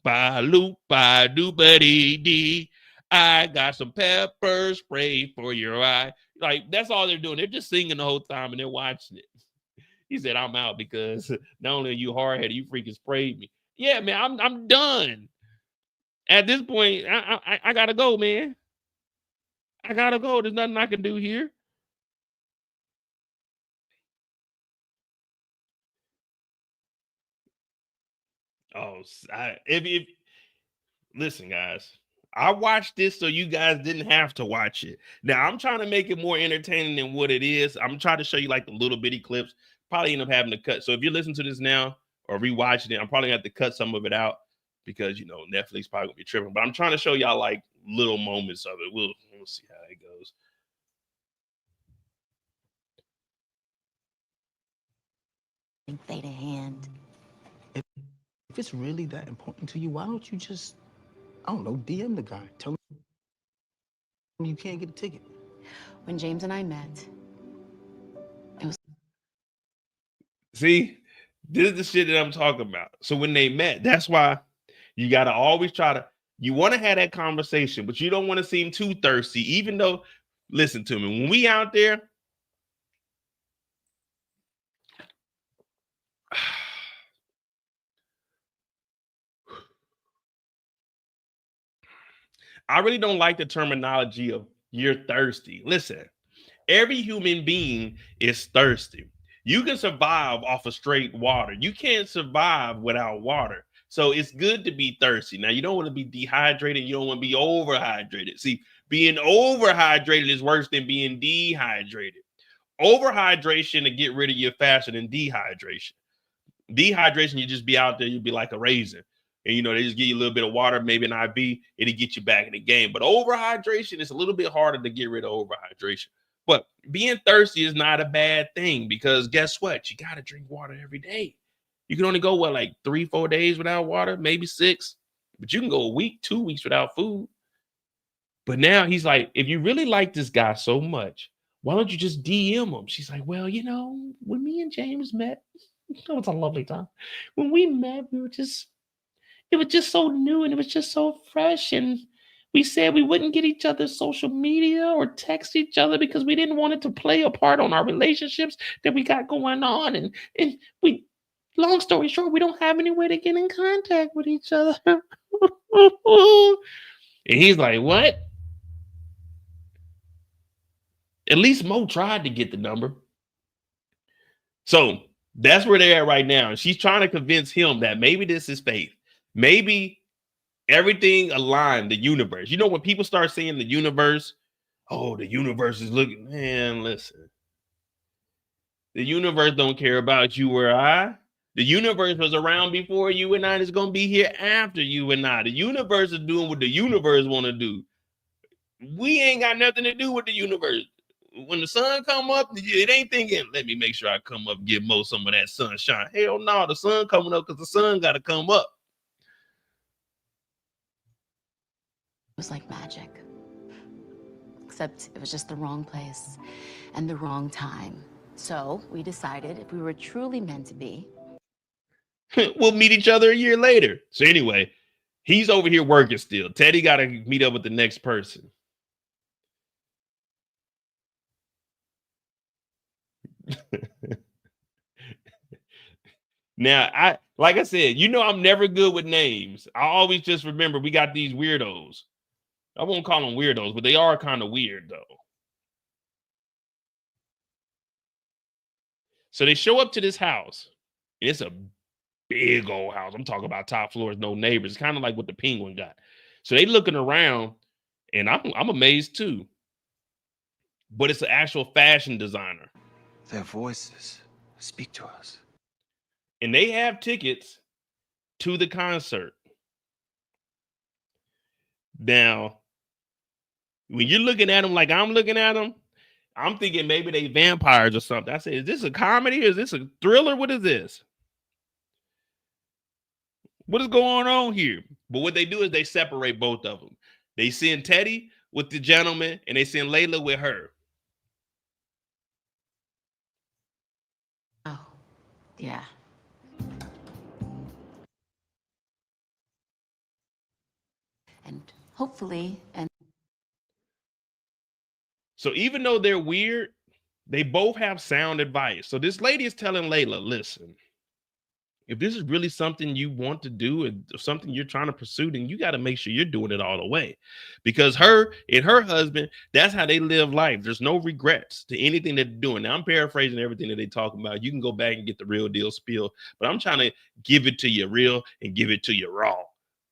Speaker 2: Ba loop ba doo ba dee dee. I got some pepper spray for your eye. Like, that's all they're doing. They're just singing the whole time and they're watching it. He said, I'm out because not only are you hard-headed, you freaking sprayed me. Yeah, man, I'm done. At this point, I gotta go, man. I gotta go. There's nothing I can do here. Oh, if listen, guys. I watched this so you guys didn't have to watch it. Now, I'm trying to make it more entertaining than what it is. I'm trying to show you like the little bitty clips. Probably end up having to cut. So if you're listening to this now, or rewatching it. I'm probably gonna have to cut some of it out because you know Netflix probably gonna be tripping. But I'm trying to show y'all like little moments of it. We'll see how it goes.
Speaker 4: Theta hand.
Speaker 9: If it's really that important to you, why don't you just, I don't know, DM the guy. Tell him you can't get a ticket.
Speaker 4: When James and I met, it was
Speaker 2: See, this is the shit that I'm talking about. So when they met, that's why you got to always try to, you want to have that conversation, but you don't want to seem too thirsty, even though, listen to me, when we out there, I really don't like the terminology of you're thirsty. Listen, every human being is thirsty. You can survive off of straight water. You can't survive without water. So it's good to be thirsty. Now, you don't want to be dehydrated. You don't want to be overhydrated. See, being overhydrated is worse than being dehydrated. Overhydration to get rid of you faster than dehydration. Dehydration, you just be out there, you'd be like a raisin. And, you know, they just give you a little bit of water, maybe an IV, it'll get you back in the game. But overhydration is a little bit harder to get rid of overhydration. But being thirsty is not a bad thing because guess what? You got to drink water every day. You can only go, what, like 3-4 days without water, maybe 6. But you can go a week, 2 weeks without food. But now he's like, if you really like this guy so much, why don't you just DM him? She's like, well, you know, when me and James met, it was a lovely time. When we met, it was just so new and it was just so fresh. And we said we wouldn't get each other's social media or text each other because we didn't want it to play a part on our relationships that we got going on. And we, long story short, we don't have any way to get in contact with each other. And he's like, what? At least Mo tried to get the number. So that's where they're at right now. And she's trying to convince him that maybe this is faith. Maybe everything aligned, the universe. You know, when people start saying the universe, oh, the universe is looking, man, listen. The universe don't care about you or I. The universe was around before you and I. It's going to be here after you and I. The universe is doing what the universe want to do. We ain't got nothing to do with the universe. When the sun come up, it ain't thinking, let me make sure I come up and give Mo some of that sunshine. Hell no, the sun coming up because the sun got to come up.
Speaker 4: It was like magic. Except it was just the wrong place and the wrong time. So we decided if we were truly meant to be,
Speaker 2: we'll meet each other a year later. So anyway, he's over here working still. Teddy got to meet up with the next person. Now, like I said, you know, I'm never good with names. I always just remember we got these weirdos. I won't call them weirdos, but they are kind of weird, though. So they show up to this house. And it's a big old house. I'm talking about top floors, no neighbors. It's kind of like what the Penguin got. So they looking around, and I'm amazed, too. But it's an actual fashion designer.
Speaker 1: Their voices speak to us.
Speaker 2: And they have tickets to the concert. Now, when you're looking at them like I'm looking at them, I'm thinking maybe they vampires or something. I said, is this a comedy? Is this a thriller? What is this? What is going on here? But what they do is they separate both of them. They send Teddy with the gentleman and they send Layla with her.
Speaker 4: oh, yeah. And hopefully, and
Speaker 2: So even though they're weird, they both have sound advice. So this lady is telling Layla, listen, if this is really something you want to do and something you're trying to pursue, then you got to make sure you're doing it all the way. Because her and her husband, that's how they live life. There's no regrets to anything they're doing. Now, I'm paraphrasing everything that they talk about. You can go back and get the real deal spiel, but I'm trying to give it to you real and give it to you raw.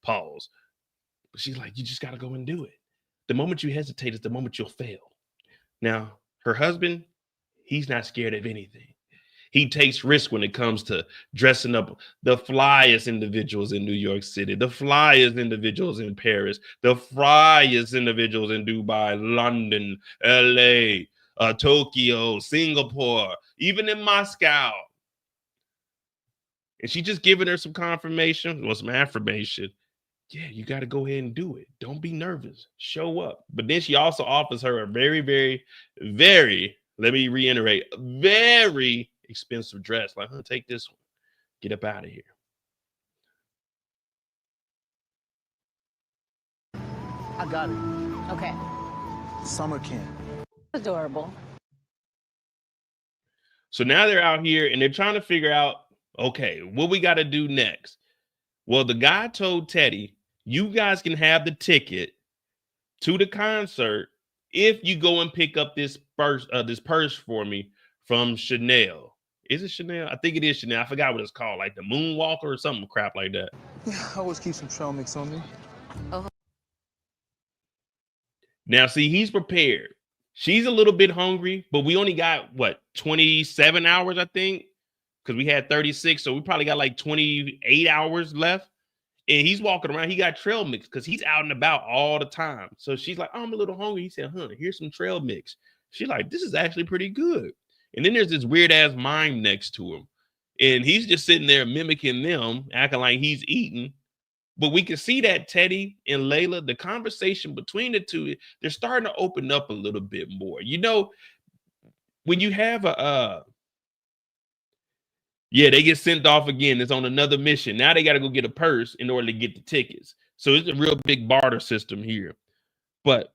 Speaker 2: Pause. But she's like, you just got to go and do it. The moment you hesitate is the moment you'll fail. Now, her husband, he's not scared of anything. He takes risks when it comes to dressing up the flyest individuals in New York City, the flyest individuals in Paris, the flyest individuals in Dubai, London, LA, Tokyo, Singapore, even in Moscow. And she just giving her some confirmation or some affirmation. Yeah, you got to go ahead and do it. Don't be nervous. Show up. But then she also offers her a very, very, very, let me reiterate, very expensive dress. Like, take this one. Get up out of here.
Speaker 9: I got it.
Speaker 4: Okay.
Speaker 9: Summer camp.
Speaker 4: Adorable.
Speaker 2: So now they're out here and they're trying to figure out, okay, what we got to do next. Well, the guy told Teddy, you guys can have the ticket to the concert if you go and pick up this purse for me from Chanel. Is it Chanel? I think it is Chanel. I forgot what it's called, like the Moonwalker or something crap like that.
Speaker 9: Yeah, I always keep some trail mix on me.
Speaker 4: Oh.
Speaker 2: Now, see, he's prepared. She's a little bit hungry, but we only got, what, 27 hours, I think? Because we had 36, so we probably got like 28 hours left. And he's walking around. He got trail mix because he's out and about all the time. So she's like, oh, I'm a little hungry. He said, here's some trail mix. She's like, this is actually pretty good. And then there's this weird ass mime next to him. And he's just sitting there mimicking them, acting like he's eating. But we can see that Teddy and Layla, the conversation between the two, they're starting to open up a little bit more. You know, when you have yeah, they get sent off again. It's on another mission. Now they got to go get a purse in order to get the tickets. So it's a real big barter system here. But,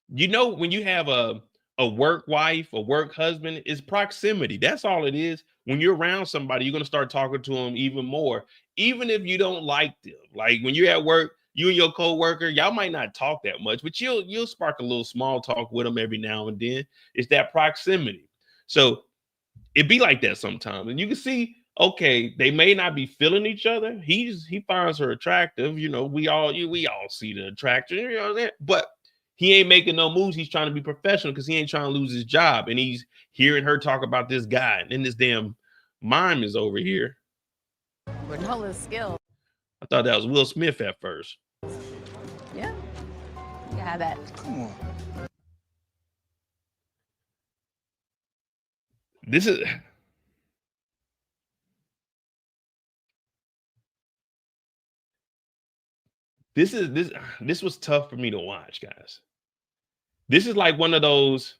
Speaker 2: you know, when you have a work wife, a work husband, it's proximity. That's all it is. When you're around somebody, you're going to start talking to them even more, even if you don't like them. Like when you're at work, you and your coworker, y'all might not talk that much, but you'll spark a little small talk with them every now and then. It's that proximity. So it be like that sometimes. And you can see, okay, they may not be feeling each other. He finds her attractive. You know, we all see the attraction, you know that. But he ain't making no moves. He's trying to be professional because he ain't trying to lose his job. And he's hearing her talk about this guy. And then this damn mime is over here.
Speaker 4: With all his skill.
Speaker 2: I thought that was Will Smith at first.
Speaker 4: Yeah. You have that.
Speaker 9: Come on.
Speaker 2: This was tough for me to watch, guys. This is like one of those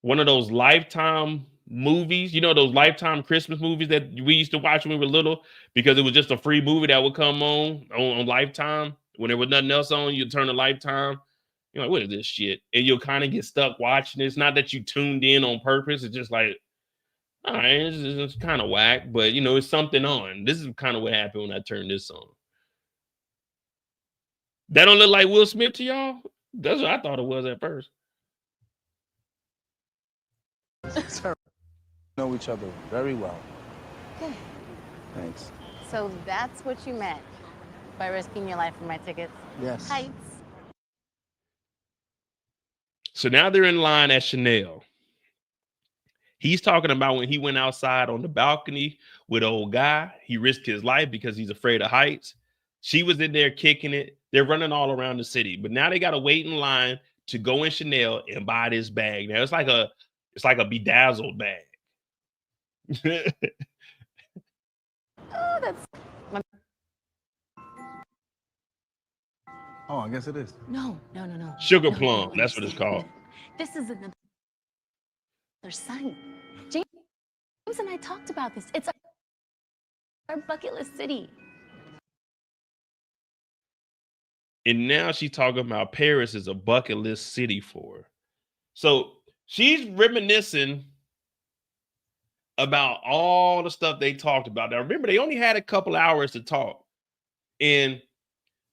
Speaker 2: Lifetime movies, you know, those Lifetime Christmas movies that we used to watch when we were little because it was just a free movie that would come on Lifetime. When there was nothing else on, you'd turn to Lifetime. You're like, what is this shit? And you'll kind of get stuck watching it. It's not that you tuned in on purpose. It's just like, all right, it's kind of whack, but, you know, it's something on. This is kind of what happened when I turned this on. That don't look like Will Smith to y'all? That's what I thought it was at first.
Speaker 9: Know each other very well.
Speaker 4: Okay.
Speaker 9: Thanks.
Speaker 4: So that's what you meant by risking your life for my tickets?
Speaker 9: Yes.
Speaker 4: Heights.
Speaker 2: So now they're in line at Chanel. He's talking about when he went outside on the balcony with an old guy. He risked his life because he's afraid of heights. She was in there kicking it. They're running all around the city. But now they got to wait in line to go in Chanel and buy this bag. Now it's like a bedazzled bag.
Speaker 4: Oh, that's...
Speaker 9: Oh, I guess it is.
Speaker 4: No.
Speaker 2: Sugar
Speaker 4: No,
Speaker 2: plum.
Speaker 4: no,
Speaker 2: That's what it's called.
Speaker 4: This is another sign. James and I talked about this. It's our bucket list city.
Speaker 2: And now she's talking about Paris is a bucket list city for her. So she's reminiscing about all the stuff they talked about. Now, remember, they only had a couple hours to talk. And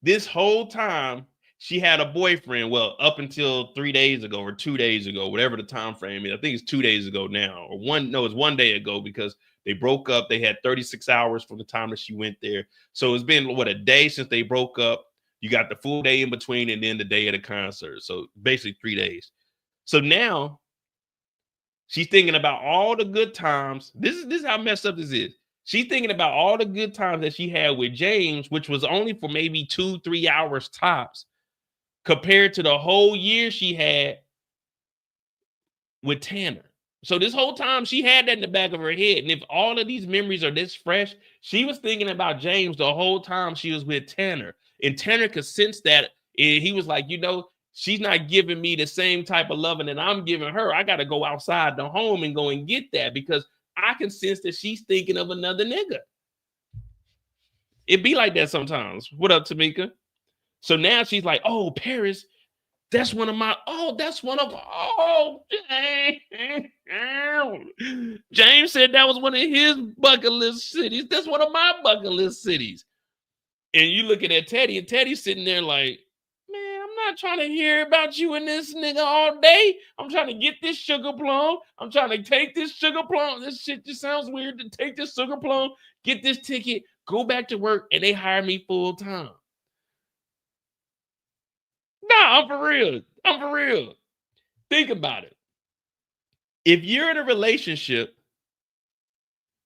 Speaker 2: this whole time, she had a boyfriend, well, up until 3 days ago or 2 days ago, whatever the time frame is. I think it's 2 days ago now, or it's 1 day ago because they broke up. They had 36 hours from the time that she went there. So it's been, a day since they broke up. You got the full day in between and then the day of the concert. So basically 3 days. So now She's thinking about all the good times. This is how messed up this is. She's thinking about all the good times that she had with James, which was only for maybe 2-3 hours tops, compared to the whole year she had with Tanner. So this whole time she had that in the back of her head. And if all of these memories are this fresh, she was thinking about James the whole time she was with Tanner. And Tanner could sense that. And he was like, you know, she's not giving me the same type of loving that I'm giving her. I got to go outside the home and go and get that because I can sense that she's thinking of another nigga. It be like that sometimes. What up, Tamika? So now she's like, oh, Paris, that's one of my, James said that was one of his bucket list cities. That's one of my bucket list cities. And you looking at Teddy, and Teddy's sitting there like, man, I'm not trying to hear about you and this nigga all day. I'm trying to get this sugar plum. I'm trying to take this sugar plum. This shit just sounds weird to take this sugar plum, get this ticket, go back to work, and they hire me full time. Nah, I'm for real. I'm for real. Think about it. If you're in a relationship,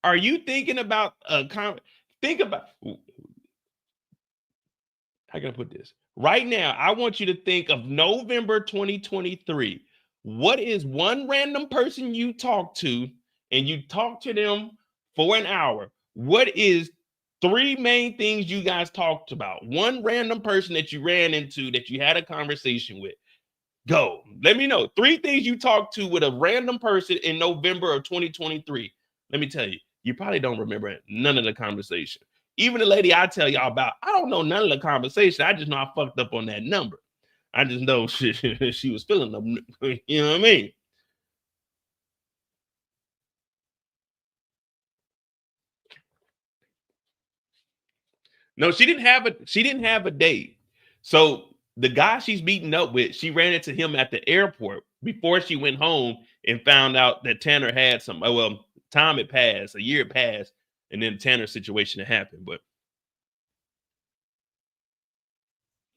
Speaker 2: are you thinking about think about, how can I put this? Right now, I want you to think of November 2023. What is one random person you talk to and you talk to them for an hour? What is 3 main things you guys talked about? One random person that you ran into that you had a conversation with. Go. Let me know. 3 things you talked to with a random person in November of 2023. Let me tell you, you probably don't remember none of the conversation. Even the lady I tell y'all about, I don't know none of the conversation. I just know I fucked up on that number. I just know she was feeling them. You know what I mean? No, she didn't have a date. So the guy she's meeting up with, she ran into him at the airport before she went home and found out that Tanner had some. Well, time had passed, a year had passed, and then Tanner's situation had happened. But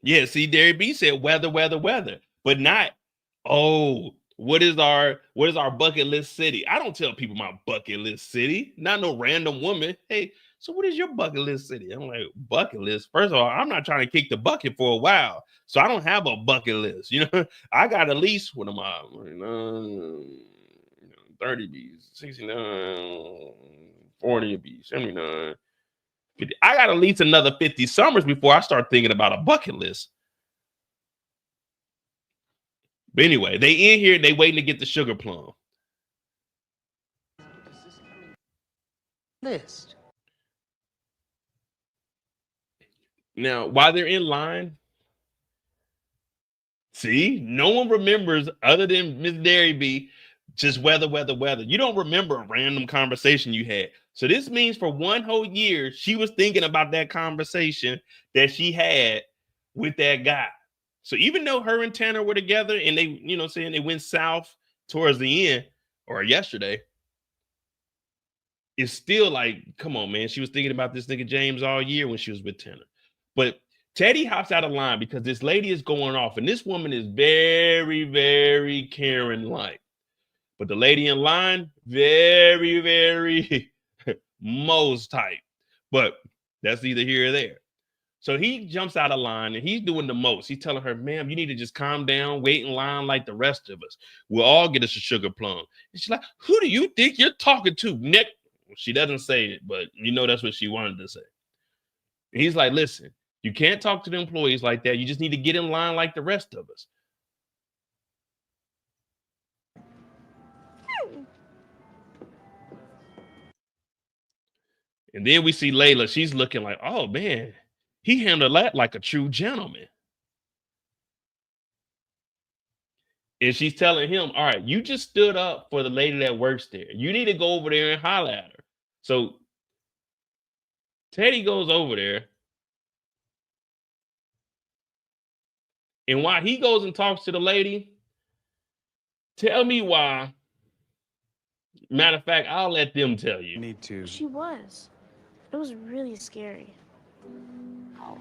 Speaker 2: yeah, see, Derry B said weather, but not, oh, what is our bucket list city? I don't tell people my bucket list city, not no random woman. Hey, so what is your bucket list city? I'm like, bucket list. First of all, I'm not trying to kick the bucket for a while. So I don't have a bucket list. You know, I got at least, what am I? 30 B's, 69, 40 B's, 79. 50. I got at least another 50 summers before I start thinking about a bucket list. But anyway, they in here, they waiting to get the sugar plum.
Speaker 6: List.
Speaker 2: Now, while they're in line, see, no one remembers other than Miss Derry B, just weather. You don't remember a random conversation you had. So this means for one whole year, she was thinking about that conversation that she had with that guy. So even though her and Tanner were together and they, saying they went south towards the end or yesterday, it's still like, come on, man. She was thinking about this nigga James all year when she was with Tanner. But Teddy hops out of line because this lady is going off, and this woman is very, very Karen-like. But the lady in line, very, very Moe's type. But that's either here or there. So he jumps out of line, and he's doing the most. He's telling her, ma'am, you need to just calm down, wait in line like the rest of us. We'll all get us a sugar plum. And she's like, who do you think you're talking to, Nick? She doesn't say it, but that's what she wanted to say. And he's like, listen, you can't talk to the employees like that. You just need to get in line like the rest of us. And then we see Layla. She's looking like, oh, man, he handled that like a true gentleman. And she's telling him, all right, you just stood up for the lady that works there. You need to go over there and holler at her. So Teddy goes over there. And while he goes and talks to the lady, tell me why. Matter of fact, I'll let them tell you.
Speaker 5: Need to.
Speaker 3: She was. It was really scary.
Speaker 5: Oh,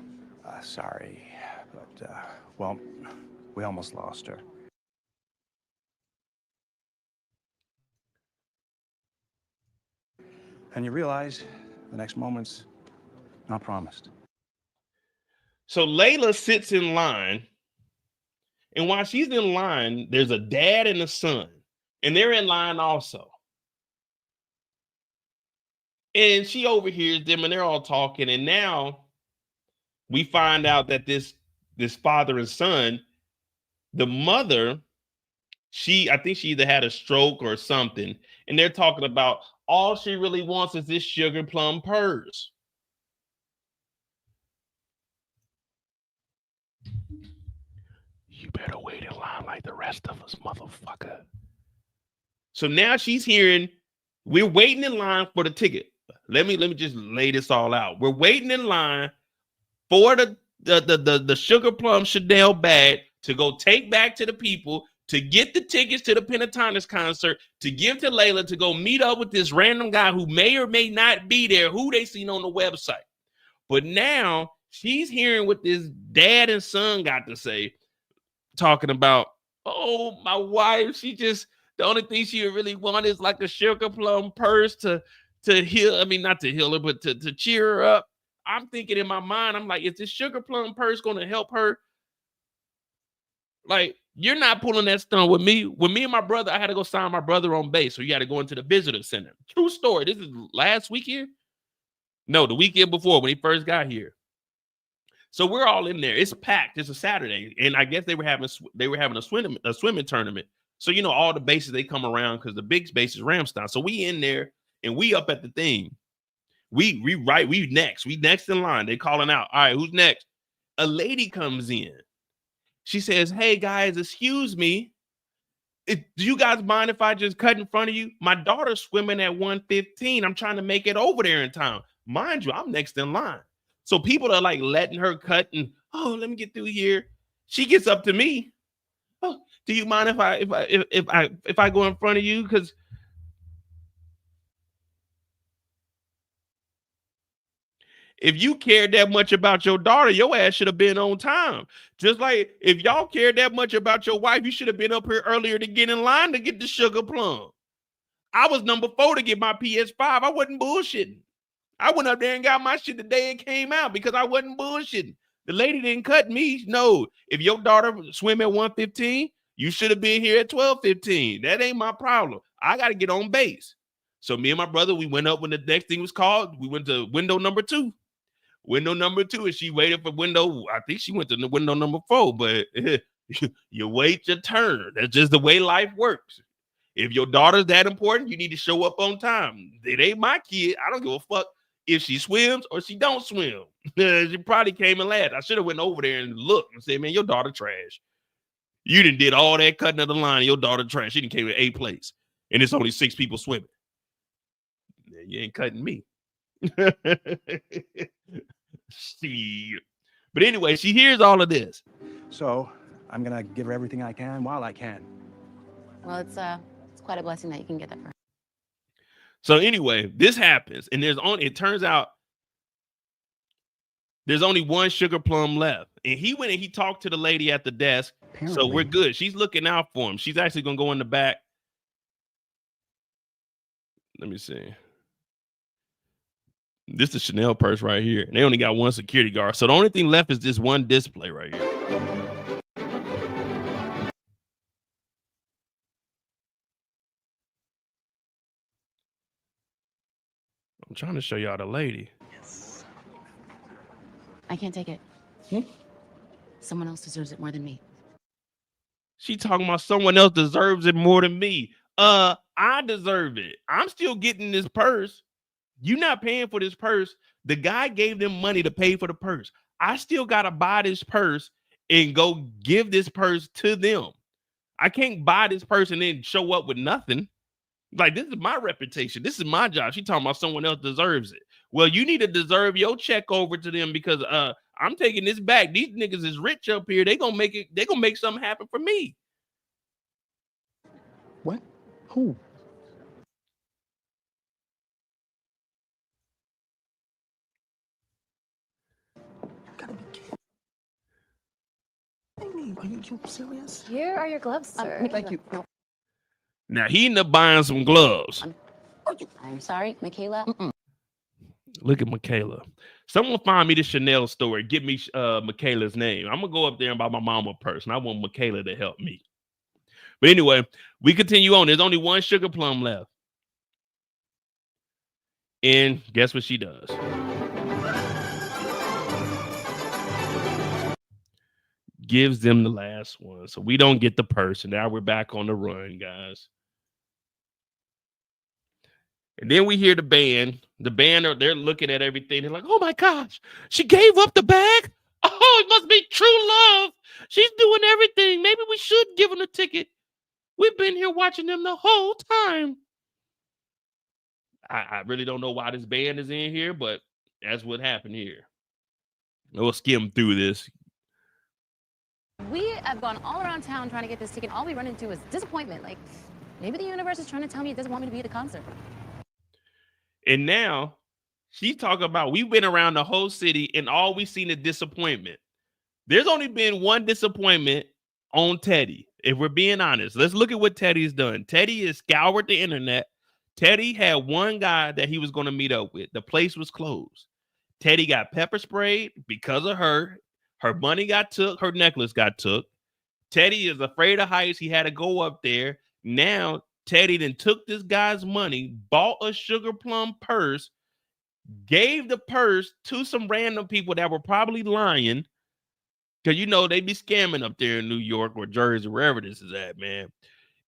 Speaker 5: sorry, but well, we almost lost her.
Speaker 10: And you realize the next moment's not promised.
Speaker 2: So Layla sits in line, and while she's in line, there's a dad and a son, and they're in line also. And she overhears them, and they're all talking. And now we find out that this father and son, the mother, I think she either had a stroke or something, and they're talking about all she really wants is this sugar plum purse. You better wait in line like the rest of us, motherfucker. So now she's hearing, we're waiting in line for the ticket. Let me just lay this all out. We're waiting in line for the sugar plum Chanel bag to go take back to the people, to get the tickets to the Pentatonix concert, to give to Layla, to go meet up with this random guy who may or may not be there, who they seen on the website. But now she's hearing what this dad and son got to say, talking about, oh, my wife, the only thing she really wanted is like a sugar plum purse to heal, not to heal her, but to cheer her up. I'm thinking in my mind, I'm like, is this sugar plum purse going to help her? Like, you're not pulling that stunt with me. With me and my brother, I had to go sign my brother on base, so you had to go into the visitor center. True story. This is last weekend? No, the weekend before when he first got here. So we're all in there. It's packed. It's a Saturday, and I guess they were having a swimming tournament. So all the bases they come around because the big base is Ramstein. So we in there and we up at the thing. We next in line. They calling out. All right, who's next? A lady comes in. She says, "Hey guys, excuse me. Do you guys mind if I just cut in front of you? My daughter's swimming at 1:15. I'm trying to make it over there in time. Mind you, I'm next in line." So people are like letting her cut and, oh, let me get through here. She gets up to me. Oh, do you mind if I go in front of you? Because if you cared that much about your daughter, your ass should have been on time. Just like if y'all cared that much about your wife, you should have been up here earlier to get in line to get the sugar plum. I was number 4 to get my PS5. I wasn't bullshitting. I went up there and got my shit the day it came out because I wasn't bullshitting. The lady didn't cut me. No, if your daughter swim at 1:15, you should have been here at 12:15. That ain't my problem. I got to get on base. So me and my brother, we went up when the next thing was called. We went to window number 2. Window number 2, and she waited for window. I think she went to the window number 4, but you wait your turn. That's just the way life works. If your daughter's that important, you need to show up on time. It ain't my kid. I don't give a fuck if she swims or she don't swim. She probably came in last. I should have went over there and looked and said, man, your daughter trash. You did all that cutting of the line. Your daughter trash. She didn't came in 8th place. And it's only 6 people swimming. You ain't cutting me. See. But anyway, she hears all of this.
Speaker 10: So I'm going to give her everything I can while I can.
Speaker 4: Well, it's quite a blessing that you can get that for her.
Speaker 2: So anyway, this happens, and it turns out there's only one sugar plum left. And he went and he talked to the lady at the desk. Apparently. So we're good. She's looking out for him. She's actually going to go in the back. Let me see. This is Chanel purse right here. And they only got one security guard. So the only thing left is this one display right here. I'm trying to show y'all the lady.
Speaker 4: Yes. I can't take it. Someone else deserves it more than me.
Speaker 2: She talking about someone else deserves it more than me. I deserve it. I'm still getting this purse. You're not paying for this purse. The guy gave them money to pay for the purse. I still got to buy this purse and go give this purse to them. I can't buy this purse and then show up with nothing. Like, this is my reputation. This is my job. She talking about someone else deserves it. Well, you need to deserve your check over to them because I'm taking this back. These niggas is rich up here. They gonna make something happen for me.
Speaker 9: What? Who? Gotta be kidding me. Are you serious?
Speaker 3: Here are your gloves, sir.
Speaker 9: Thank you.
Speaker 2: Now he ended up buying some gloves.
Speaker 4: I'm sorry, Michaela.
Speaker 2: Look at Michaela. Someone find me the Chanel store. Give me Michaela's name. I'm gonna go up there and buy my mama a purse, and I want Michaela to help me. But anyway, we continue on. There's only one sugar plum left. And guess what she does? Gives them the last one. So we don't get the purse. And now we're back on the run, guys. And then we hear the band. The band, they're looking at everything. They're like, oh my gosh, she gave up the bag? Oh, it must be true love. She's doing everything. Maybe we should give them a ticket. We've been here watching them the whole time. I really don't know why this band is in here, but that's what happened here. We'll skim through this.
Speaker 4: We have gone all around town trying to get this ticket. All we run into is disappointment. Like, maybe the universe is trying to tell me it doesn't want me to be at the concert.
Speaker 2: And now she's talking about we've been around the whole city and all we've seen is disappointment. There's only been one disappointment on Teddy. If we're being honest, let's look at what Teddy's done. Teddy has scoured the internet. Teddy had one guy that he was going to meet up with. The place was closed. Teddy got pepper sprayed because of her. Her money got took. Her necklace got took. Teddy is afraid of heights. He had to go up there. Now, Teddy then took this guy's money, bought a sugar plum purse, gave the purse to some random people that were probably lying. Because, you know, they be scamming up there in New York or Jersey, wherever this is at, man.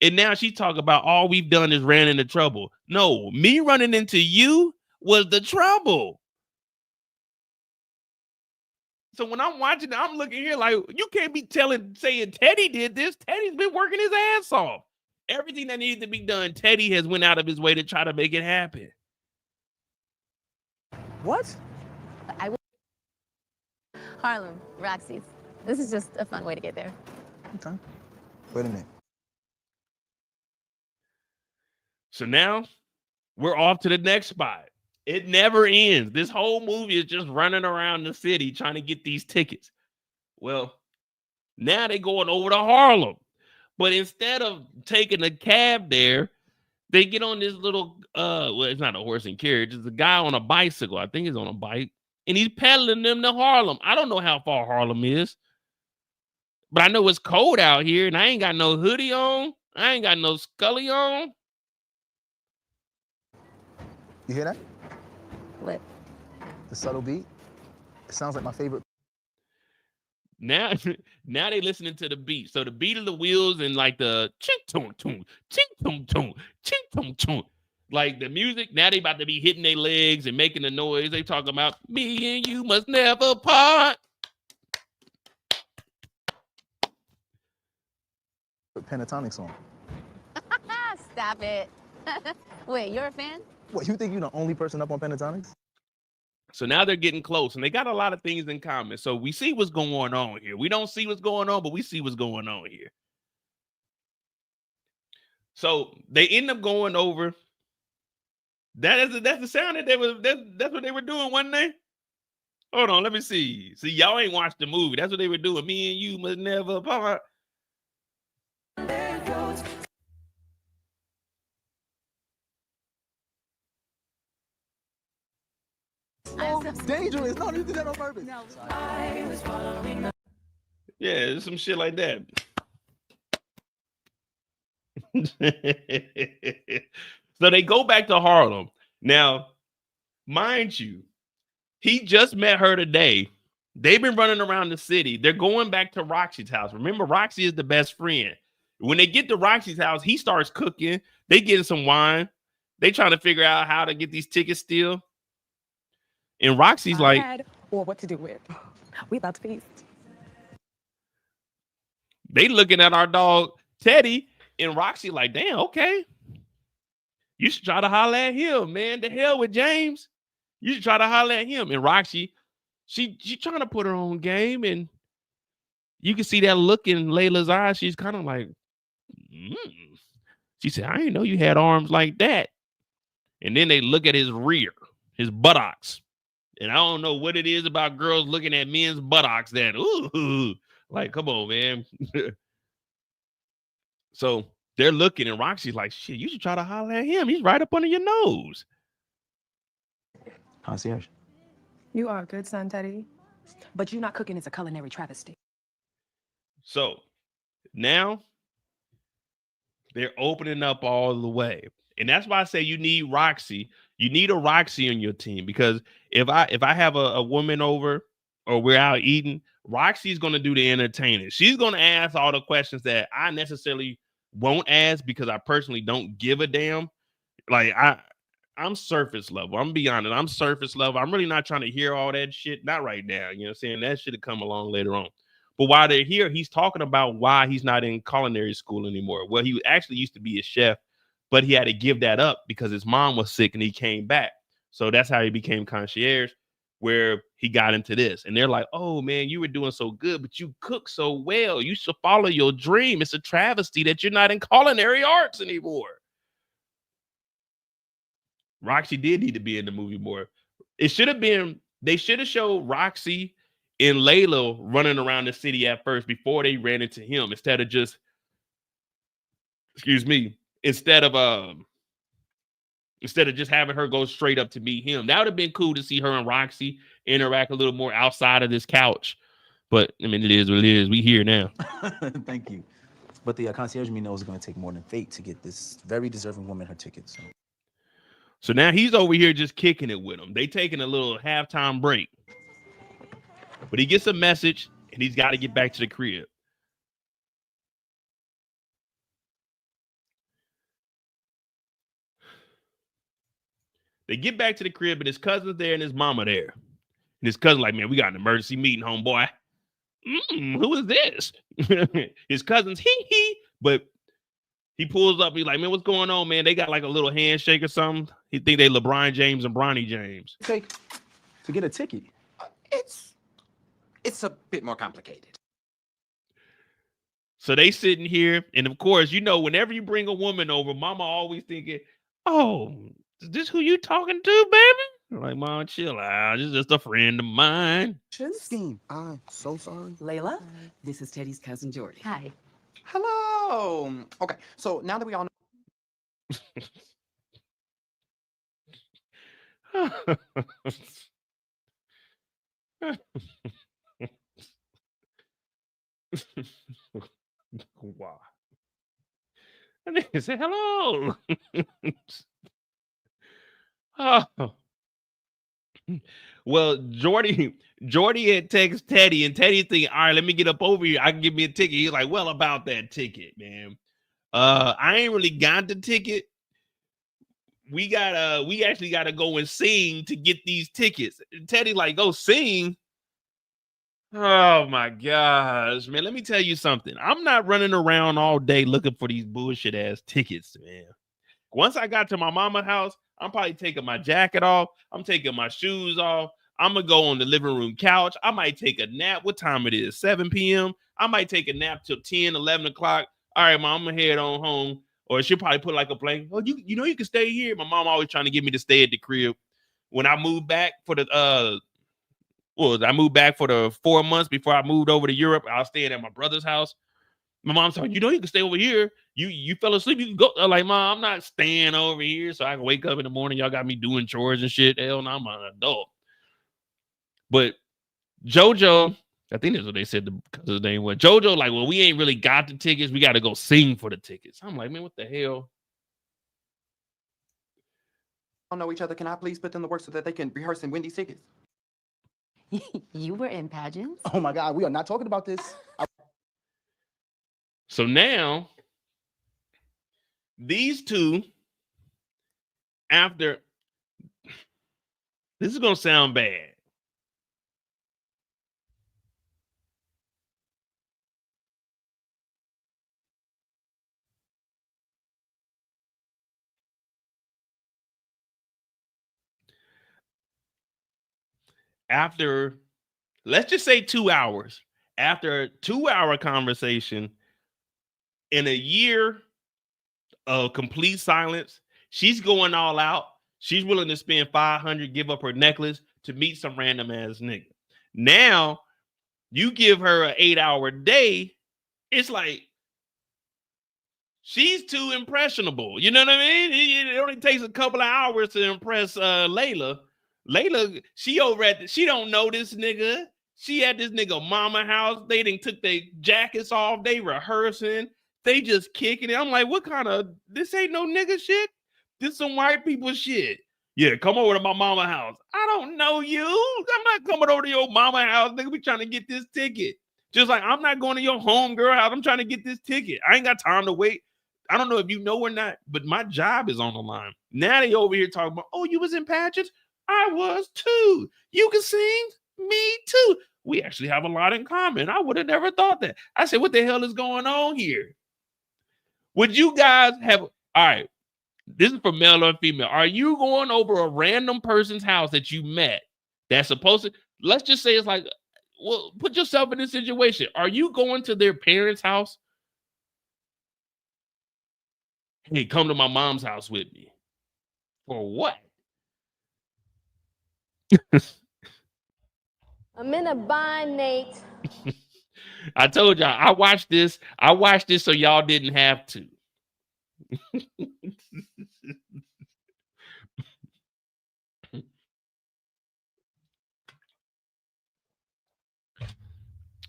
Speaker 2: And now she's talking about all we've done is ran into trouble. No, me running into you was the trouble. So when I'm watching, I'm looking here like, you can't be saying Teddy did this. Teddy's been working his ass off. Everything that needed to be done, Teddy has went out of his way to try to make it happen.
Speaker 9: What?
Speaker 4: I will. Harlem, Roxy's. This is just a fun way to get there.
Speaker 9: Okay. Wait a minute.
Speaker 2: So now we're off to the next spot. It never ends. This whole movie is just running around the city trying to get these tickets. Well, now they're going over to Harlem. But instead of taking a cab there, they get on this little, well, it's not a horse and carriage. It's a guy on a bicycle. I think he's on a bike. And he's pedaling them to Harlem. I don't know how far Harlem is. But I know it's cold out here. And I ain't got no hoodie on. I ain't got no Scully on.
Speaker 9: You hear that?
Speaker 4: What?
Speaker 9: The subtle beat. It sounds like my favorite.
Speaker 2: Now they listening to the beat. So the beat of the wheels and like the ching tong tong, ching tong tong, ching tong tong. Like the music, now they about to be hitting their legs and making the noise. They talking about me and you must never part.
Speaker 9: Pentatonix song.
Speaker 4: Stop it. Wait, you're a fan?
Speaker 9: What, you think you're the only person up on Pentatonix?
Speaker 2: So now they're getting close and they got a lot of things in common. So we see what's going on here. We don't see what's going on, but we see what's going on here. So they end up going over. That's the sound that that's what they were doing, wasn't they? Hold on, let me see. See, y'all ain't watched the movie. That's what they were doing. Me and you must never part.
Speaker 9: Dangerous. No, you did that on purpose.
Speaker 7: No.
Speaker 2: Yeah, some shit like that. So they go back to Harlem. Now, mind you, he just met her today. They've been running around the city. They're going back to Roxy's house. Remember, Roxy is the best friend. When they get to Roxy's house, he starts cooking. They getting some wine. They trying to figure out how to get these tickets still. And Roxy's like,
Speaker 7: or what to do with. We about to feast.
Speaker 2: They looking at our dog Teddy, and Roxy like, damn, okay. You should try to holler at him, man. The hell with James. You should try to holler at him. And Roxy, she trying to put her own game, and you can see that look in Layla's eyes. She's kind of like, She said, I didn't know you had arms like that. And then they look at his rear, his buttocks. And I don't know what it is about girls looking at men's buttocks that, ooh, like, come on, man. So they're looking, and Roxy's like, shit, you should try to holler at him. He's right up under your nose.
Speaker 8: Concierge.
Speaker 7: You are a good son, Teddy. But you not cooking is a culinary travesty.
Speaker 2: So now they're opening up all the way. And that's why I say you need Roxy. You need a Roxy on your team, because if I have a woman over or we're out eating, Roxy's going to do the entertaining. She's going to ask all the questions that I necessarily won't ask because I personally don't give a damn. Like I'm surface level. I'm gonna be honest. I'm surface level. I'm really not trying to hear all that shit. Not right now. You know what I'm saying? That should have come along later on. But while they're here, he's talking about why he's not in culinary school anymore. Well, he actually used to be a chef, but he had to give that up because his mom was sick and he came back. So that's how he became concierge, where he got into this. And they're like, oh, man, you were doing so good, but you cook so well. You should follow your dream. It's a travesty that you're not in culinary arts anymore. Roxy did need to be in the movie more. It should have been, they should have showed Roxy and Layla running around the city at first before they ran into him, instead of just, instead of just having her go straight up to meet him. That would have been cool to see her and Roxy interact a little more outside of this couch. But I mean, it is what it is. We here now.
Speaker 9: Thank you. But the concierge me knows it's going to take more than fate to get this very deserving woman her ticket.
Speaker 2: So now he's over here just kicking it with him. They taking a little halftime break. But he gets a message and he's got to get back to the crib. They get back to the crib and his cousin's there and his mama there. And his cousin like, man, we got an emergency meeting, homeboy. Who is this? His cousin's hee. But he pulls up. He's like, man, what's going on, man? They got like a little handshake or something. He think they LeBron James and Bronny James.
Speaker 9: Take to get a ticket.
Speaker 6: It's a bit more complicated.
Speaker 2: So they sitting here, and of course, you know, whenever you bring a woman over, mama always thinking, oh, is this who you talking to, baby? I'm like, mom, chill out. This is just a friend of mine.
Speaker 5: Scheme, I'm so sorry.
Speaker 7: Layla, this is Teddy's cousin Jordy.
Speaker 4: Hi.
Speaker 5: Hello. Okay, so now that we all
Speaker 2: Wow. And they say hello. Oh. Well, Jordy had texted Teddy, and Teddy think, all right, let me get up over here. I can give me a ticket. He's like, well, about that ticket, man. I ain't really got the ticket. We actually gotta go and sing to get these tickets. And Teddy like, go sing. Oh my gosh, man. Let me tell you something. I'm not running around all day looking for these bullshit ass tickets, man. Once I got to my mama's house, I'm probably taking my jacket off. I'm taking my shoes off. I'm going to go on the living room couch. I might take a nap. What time it is? 7 p.m. I might take a nap till 10, 11 o'clock. All right, mom, I'm going to head on home. Or she'll probably put like a blanket. Oh, you know, you can stay here. My mom always trying to get me to stay at the crib. When I moved back for the 4 months before I moved over to Europe, I was staying at my brother's house. My mom said, you know, you can stay over here. You fell asleep. You can go. I'm like, Mom, I'm not staying over here so I can wake up in the morning. Y'all got me doing chores and shit. Hell no, I'm an adult. But JoJo, I think that's what they said because his name was. JoJo, like, well, we ain't really got the tickets. We got to go sing for the tickets. I'm like, man, what the hell?
Speaker 5: don't know each other. Can I please put them to work so that they can rehearse and win these tickets?
Speaker 4: You were in pageants?
Speaker 9: Oh my God, we are not talking about this.
Speaker 2: So now, these two, after, this is going to sound bad. After, let's just say 2 hours, after a 2-hour conversation, in a year of complete silence, she's going all out. She's willing to spend $500, give up her necklace to meet some random ass nigga. Now, you give her an 8-hour day, it's like She's too impressionable. You know what I mean? It only takes a couple of hours to impress Layla. Layla, she over at she don't know this nigga. She at this nigga mama house. They done took their jackets off. They rehearsing. They just kicking it. I'm like, what kind of, this ain't no nigga shit? This some white people shit. Yeah, come over to my mama house. I don't know you. I'm not coming over to your mama house. Nigga, we trying to get this ticket. Just like I'm not going to your home girl house. I'm trying to get this ticket. I ain't got time to wait. I don't know if you know or not, but my job is on the line. Now they over here talking about, oh, you was in pageants? I was too. You can sing? Me too. We actually have a lot in common. I would have never thought that. I said, what the hell is going on here? Would you guys have, all right, this is for male or female. Are you going over a random person's house that you met that's supposed to, let's just say it's like, well, put yourself in this situation. Are you going to their parents' house? Hey, come to my mom's house with me. For what?
Speaker 3: I'm in a bind, Nate.
Speaker 2: I told y'all, I watched this. I watched this so y'all didn't have to.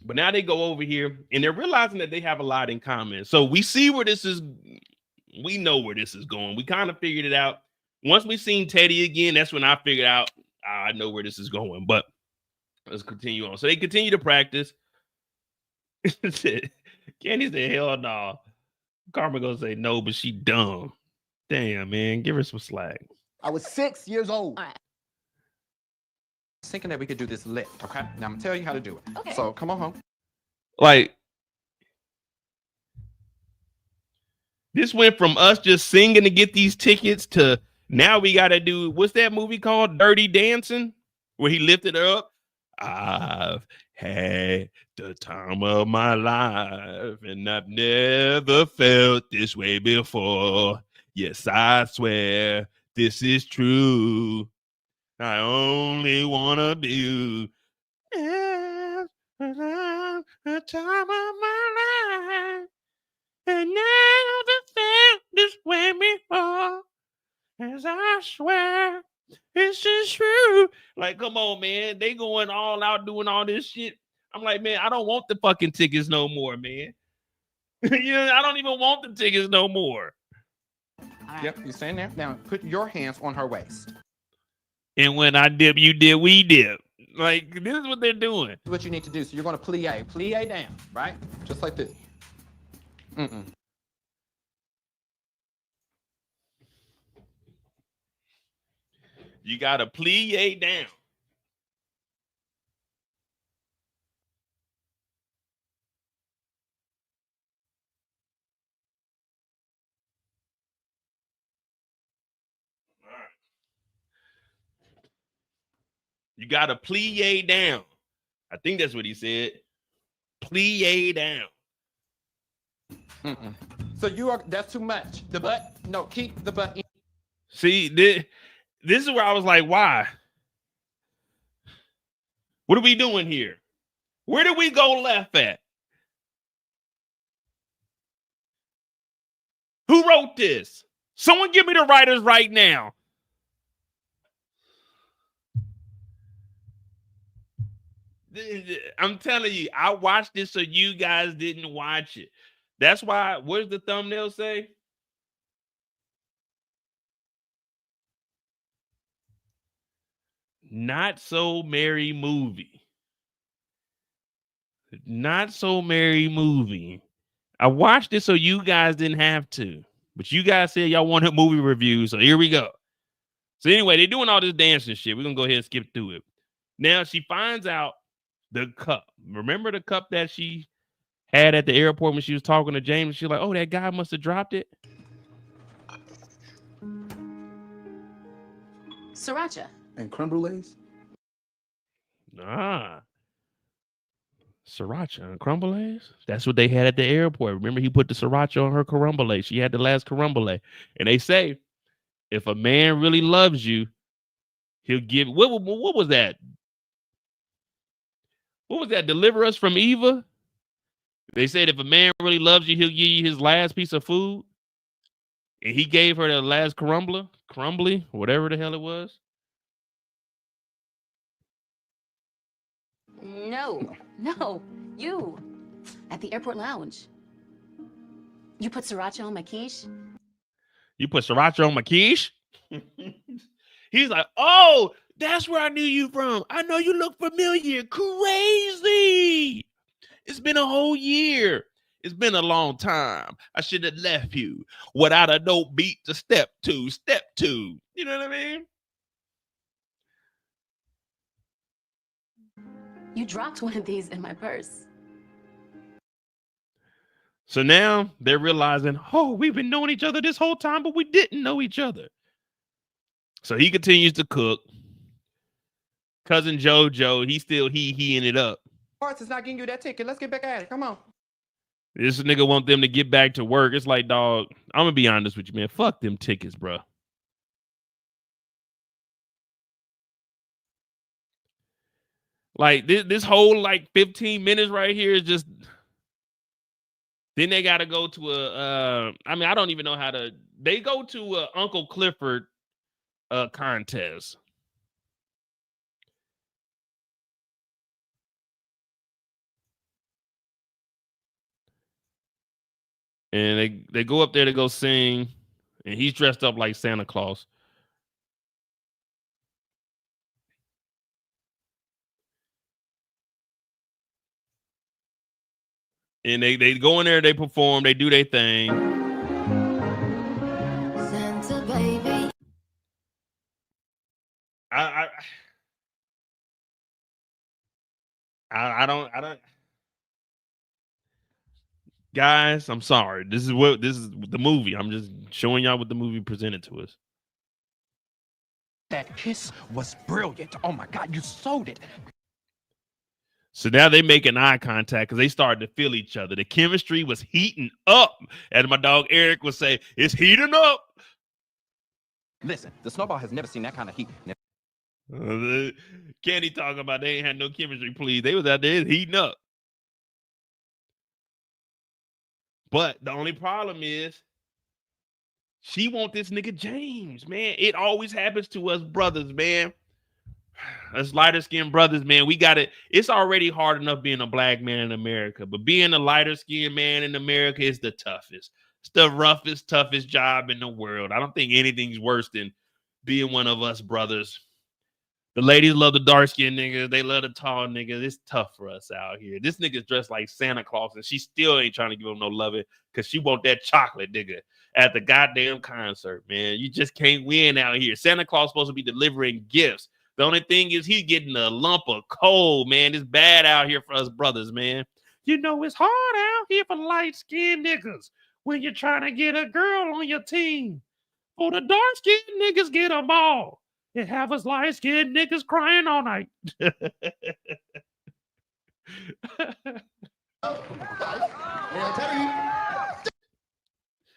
Speaker 2: But now they go over here and they're realizing that they have a lot in common. So we see where this is. We know where this is going. We kind of figured it out. Once we seen Teddy again, that's when I figured out I know where this is going. But let's continue on. So they continue to practice. Candy said, hell no. Karma gonna say no, but she dumb. Damn, man. Give her some slack.
Speaker 5: I was 6 years old.
Speaker 4: All right.
Speaker 8: Thinking that we could do this lit, okay? Now I'm gonna tell you how to do it.
Speaker 4: Okay.
Speaker 8: So come on home.
Speaker 2: Like, this went from us just singing to get these tickets to now we got to do, what's that movie called? Dirty Dancing, where he lifted her up. I've had the time of my life and I've never felt this way before. Yes, I swear this is true. I only want to be the time of my life and never felt this way before. As I swear, this is true. Like, come on, man. They going all out doing all this shit. I'm like, man, I don't want the fucking tickets no more, man. I don't even want the tickets no more.
Speaker 4: Right.
Speaker 8: Yep, you stand there. Now put your hands on her waist.
Speaker 2: And when I dip, you dip, we dip. Like, this is what they're doing.
Speaker 8: This is what you need to do. So you're gonna plie down, right? Just like this.
Speaker 2: You got to plie down. All right. You got to plie down. I think that's what he said. Plie down.
Speaker 8: So that's too much. The butt, no, keep the butt in.
Speaker 2: See, this is where I was like, why? What are we doing here? Where did we go left at? Who wrote this? Someone give me the writers right now. I'm telling you, I watched this so you guys didn't watch it. That's why, what does the thumbnail say? Not so merry movie. Not so merry movie. I watched it so you guys didn't have to. But you guys said y'all wanted movie reviews, so here we go. So anyway, they're doing all this dancing shit. We're going to go ahead and skip through it. Now she finds out the cup. Remember the cup that she had at the airport when she was talking to James? She's like, oh, that guy must have dropped it.
Speaker 4: Sriracha.
Speaker 10: And creme brulees?
Speaker 2: Nah. Sriracha and creme brulees? That's what they had at the airport. Remember, he put the sriracha on her creme brulee. She had the last creme brulee. And they say, if a man really loves you, he'll give. What was that? What was that? Deliver Us from Eva? They said if a man really loves you, he'll give you his last piece of food. And he gave her the last crumbly, whatever the hell it was.
Speaker 4: No, you at the airport lounge. You put sriracha on my quiche.
Speaker 2: You put sriracha on my quiche? He's like, oh, that's where I knew you from. I know you look familiar. Crazy. It's been a whole year. It's been a long time. I should have left you without a no beat to step two. You know what I mean?
Speaker 4: You dropped one of these in my purse.
Speaker 2: So now they're realizing, oh, we've been knowing each other this whole time, but we didn't know each other. So he continues to cook. Cousin JoJo, he ended up.
Speaker 8: Parts is not getting you that ticket. Let's get back at it. Come on.
Speaker 2: This nigga want them to get back to work. It's like, dog, I'm gonna be honest with you, man. Fuck them tickets, bro. Like this whole like 15 minutes right here is just. Then they got to go to a. I mean, I don't even know how to. They go to a Uncle Clifford contest. And they go up there to go sing, and he's dressed up like Santa Claus. And they go in there, they perform, they do their thing.
Speaker 4: Santa baby.
Speaker 2: I don't. Guys, I'm sorry. This is the movie. I'm just showing y'all what the movie presented to us.
Speaker 8: That kiss was brilliant. Oh my God, you sold it.
Speaker 2: So now they making eye contact because they started to feel each other. The chemistry was heating up. As my dog Eric would say, it's heating up.
Speaker 8: Listen, the snowball has never seen that kind of heat.
Speaker 2: Candy talking about they ain't had no chemistry, please. They was out there heating up. But the only problem is she want this nigga James, man. It always happens to us brothers, man. Us lighter skinned brothers, man. We got it. It's already hard enough being a black man in America, but being a lighter skinned man in America is the toughest. It's the roughest, toughest job in the world. I don't think anything's worse than being one of us brothers. The ladies love the dark skinned niggas. They love the tall niggas. It's tough for us out here. This nigga's dressed like Santa Claus, and she still ain't trying to give him no loving because she want that chocolate, nigga, at the goddamn concert, man. You just can't win out here. Santa Claus supposed to be delivering gifts. The only thing is he's getting a lump of coal, man. It's bad out here for us brothers, man. You know, it's hard out here for light-skinned niggas when you're trying to get a girl on your team. Oh, the dark-skinned niggas get them all. And have us light-skinned niggas crying all night.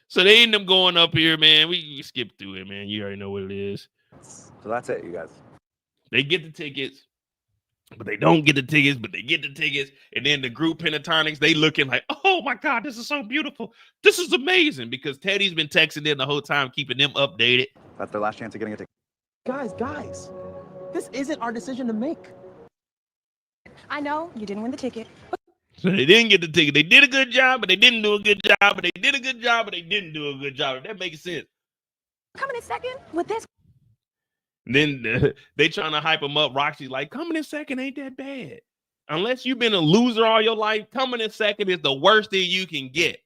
Speaker 2: So they end up going up here, man. We skip through it, man. You already know what it is.
Speaker 10: So that's it, you guys.
Speaker 2: They get the tickets, but they don't get the tickets, but they get the tickets. And then the group Pentatonix, they looking like, oh my God, this is so beautiful. This is amazing, because Teddy's been texting them the whole time, keeping them updated.
Speaker 10: That's their last chance of getting a ticket.
Speaker 6: Guys, this isn't our decision to make.
Speaker 7: I know you didn't win the ticket.
Speaker 2: So they didn't get the ticket. They did a good job, but they didn't do a good job. But they did a good job, but they didn't do a good job. If that makes sense.
Speaker 7: Coming in second with this.
Speaker 2: And then they trying to hype them up. Roxy's like, coming in second ain't that bad. Unless you've been a loser all your life, coming in second is the worst thing you can get.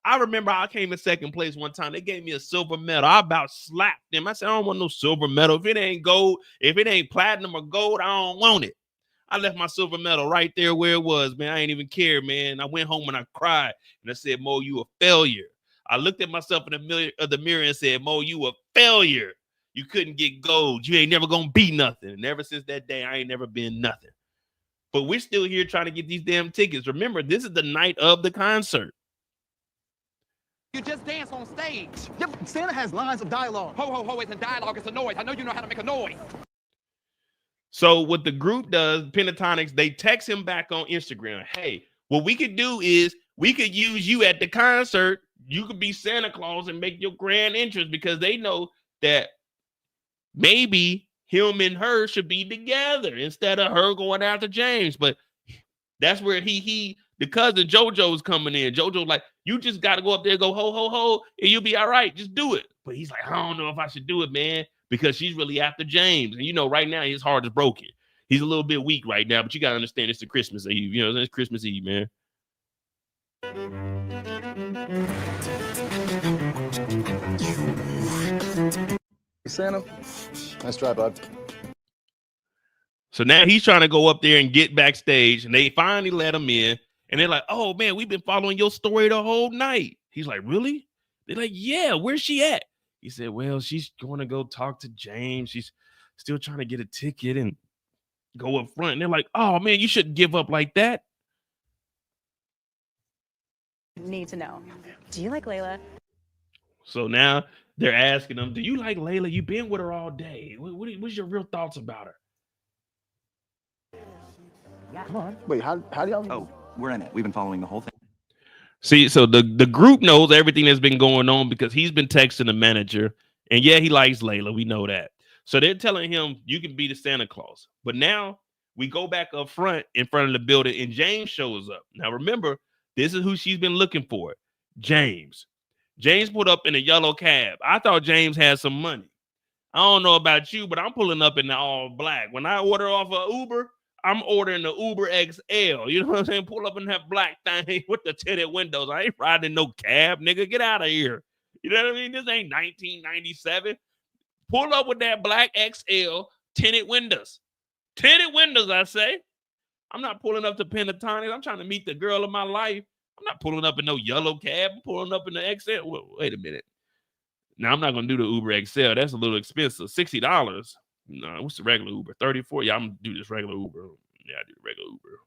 Speaker 2: I remember I came in second place one time. They gave me a silver medal. I about slapped them. I said, I don't want no silver medal. If it ain't gold, if it ain't platinum or gold, I don't want it. I left my silver medal right there where it was, man. I ain't even care, man. I went home and I cried. And I said, Mo, you a failure. I looked at myself in the mirror and said, Mo, you a failure. You couldn't get gold. You ain't never going to be nothing. And ever since that day, I ain't never been nothing. But we're still here trying to get these damn tickets. Remember, this is the night of the concert.
Speaker 8: You just dance on stage.
Speaker 9: Yeah, but Santa has lines of dialogue.
Speaker 8: Ho, ho, ho, it's a dialogue, it's a noise. I know you know how to make a noise.
Speaker 2: So what the group does, Pentatonix, they text him back on Instagram. Hey, what we could do is we could use you at the concert. You could be Santa Claus and make your grand entrance because they know that maybe him and her should be together instead of her going after James. But that's where the cousin JoJo's coming in. JoJo's like, you just got to go up there and go ho, ho, ho, and you'll be all right. Just do it. But he's like, I don't know if I should do it, man, because she's really after James. And, you know, right now his heart is broken. He's a little bit weak right now, but you got to understand it's the Christmas Eve. You know, it's Christmas Eve, man.
Speaker 10: Santa, nice try, bud.
Speaker 2: So now he's trying to go up there and get backstage, and they finally let him in. And they're like, oh, man, we've been following your story the whole night. He's like, really? They're like, yeah, where's she at? He said, well, she's going to go talk to James. She's still trying to get a ticket and go up front. And they're like, oh, man, you shouldn't give up like that.
Speaker 11: Need to know. Do you like Layla?
Speaker 2: So now they're asking him, do you like Layla? You've been with her all day. What's your real thoughts about her?
Speaker 10: Come on. Wait, how do y'all?
Speaker 12: Oh, we're in it. We've been following the whole thing.
Speaker 2: See, so the group knows everything that's been going on because he's been texting the manager. And yeah, he likes Layla. We know that. So they're telling him you can be the Santa Claus. But now we go back up front in front of the building and James shows up. Now remember, this is who she's been looking for. James. James pulled up in a yellow cab. I thought James had some money. I don't know about you, but I'm pulling up in the all black. When I order off of Uber, I'm ordering the Uber XL. You know what I'm saying? Pull up in that black thing with the tinted windows. I ain't riding no cab, nigga. Get out of here. You know what I mean? This ain't 1997. Pull up with that black XL tinted windows. Tinted windows, I say. I'm not pulling up to Pentatonix. I'm trying to meet the girl of my life. I'm not pulling up in no yellow cab. I'm pulling up in the XL. Wait a minute. Now, I'm not going to do the Uber XL. That's a little expensive. $60. No, what's the regular Uber? 34. Yeah, I'm going to do this regular Uber. Yeah, I do the regular Uber.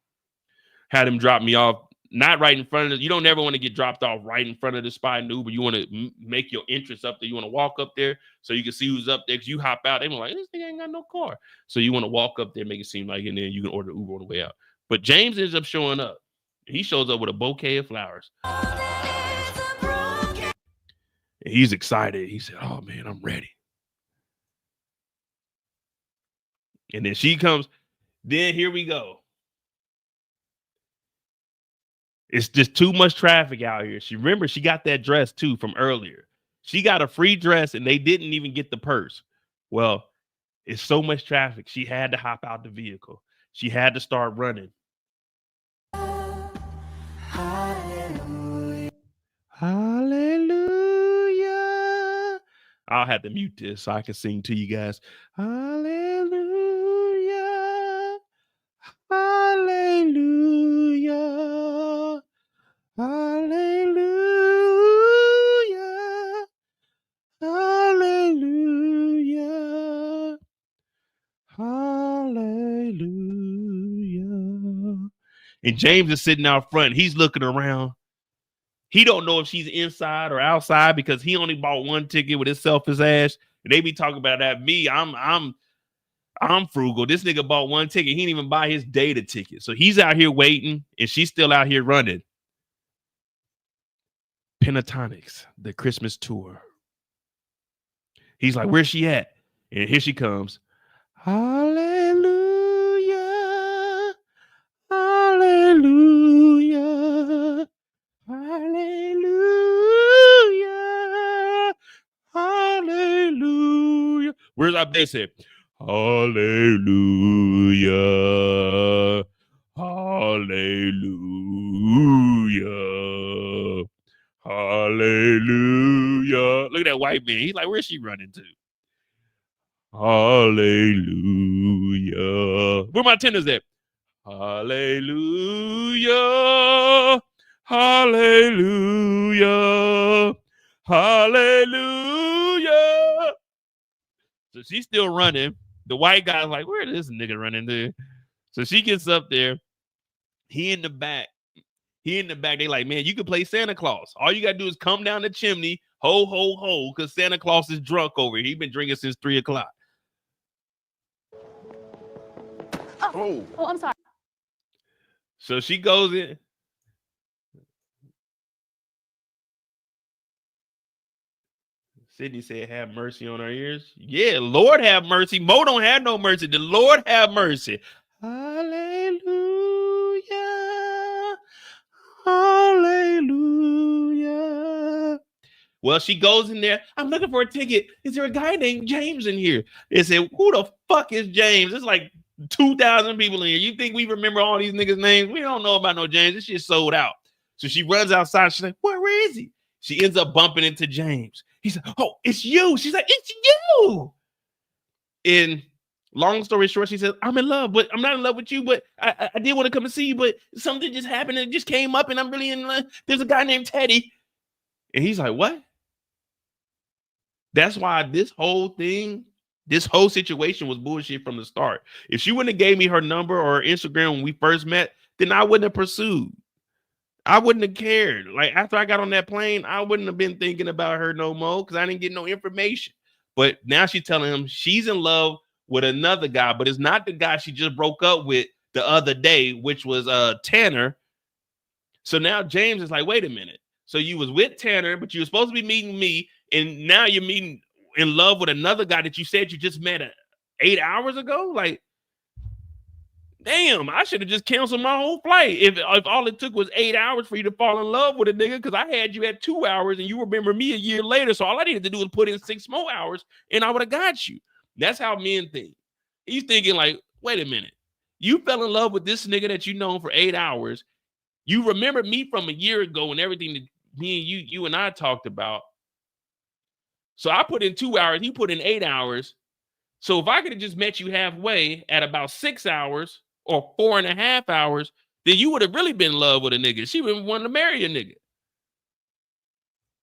Speaker 2: Had him drop me off, not right in front of the, you don't ever want to get dropped off right in front of the spot in the Uber. You want to make your entrance up there. You want to walk up there so you can see who's up there. Because you hop out, they were like, this thing ain't got no car. So you want to walk up there, make it seem like, and then you can order Uber on the way out. But James ends up showing up. He shows up with a bouquet of flowers. And he's excited. He said, oh, man, I'm ready. And then she comes. Then here we go. It's just too much traffic out here. Remember, she got that dress, too, from earlier. She got a free dress, and they didn't even get the purse. Well, it's so much traffic. She had to hop out the vehicle. She had to start running. Hallelujah. Hallelujah. I'll have to mute this so I can sing to you guys. Hallelujah. Hallelujah. Hallelujah. Hallelujah. Hallelujah. And James is sitting out front. He's looking around. He don't know if she's inside or outside because he only bought one ticket with his selfish ass. And they be talking about that. Me, I'm frugal. This nigga bought one ticket. He didn't even buy his data ticket. So he's out here waiting, and she's still out here running. Pentatonix, the Christmas tour. He's like, where's she at? And here she comes. Hallelujah. Hallelujah. Hallelujah. Hallelujah. Where's our bass at? Hallelujah. Hallelujah. Hallelujah. Look at that white man. He's like, where's she running to? Hallelujah. Where my tenors at? Hallelujah. Hallelujah. Hallelujah. So she's still running. The white guy's like, where is this nigga running to? So she gets up there. He in the back. They like, man, you can play Santa Claus. All you got to do is come down the chimney, ho, ho, ho, because Santa Claus is drunk over here. He's been drinking since 3 o'clock.
Speaker 11: Oh, I'm sorry.
Speaker 2: So she goes in. Sydney said, have mercy on our ears. Yeah, Lord have mercy. Mo don't have no mercy. The Lord have mercy. Hallelujah. Hallelujah. Well, she goes in there. I'm looking for a ticket. Is there a guy named James in here? They said, who the fuck is James? It's like 2,000 people in here. You think we remember all these niggas' names? We don't know about no James. This shit sold out. So she runs outside. She's like, where is he? She ends up bumping into James. He's like, oh, it's you. She's like, it's you. And long story short, she says, I'm in love, but I'm not in love with you, but I did want to come and see you, but something just happened and it just came up and I'm really in love. There's a guy named Teddy. And he's like, what? That's why this whole situation was bullshit from the start. If she wouldn't have gave me her number or her Instagram when we first met, then I wouldn't have pursued. I wouldn't have cared. Like after I got on that plane, I wouldn't have been thinking about her no more because I didn't get no information. But now she's telling him she's in love with another guy, but it's not the guy she just broke up with the other day, which was Tanner. So now James is like, wait a minute. So you was with Tanner, but you were supposed to be meeting me, and now you're meeting in love with another guy that you said you just met 8 hours ago? Like, damn, I should have just canceled my whole flight if all it took was 8 hours for you to fall in love with a nigga, because I had you at 2 hours and you remember me a year later. So all I needed to do was put in 6 more hours and I would have got you. That's how men think. He's thinking like, wait a minute. You fell in love with this nigga that you known for 8 hours. You remember me from a year ago and everything that me and you and I talked about. So I put in 2 hours. He put in 8 hours. So if I could have just met you halfway at about 6 hours or 4.5 hours, then you would have really been in love with a nigga. She would have wanted to marry a nigga.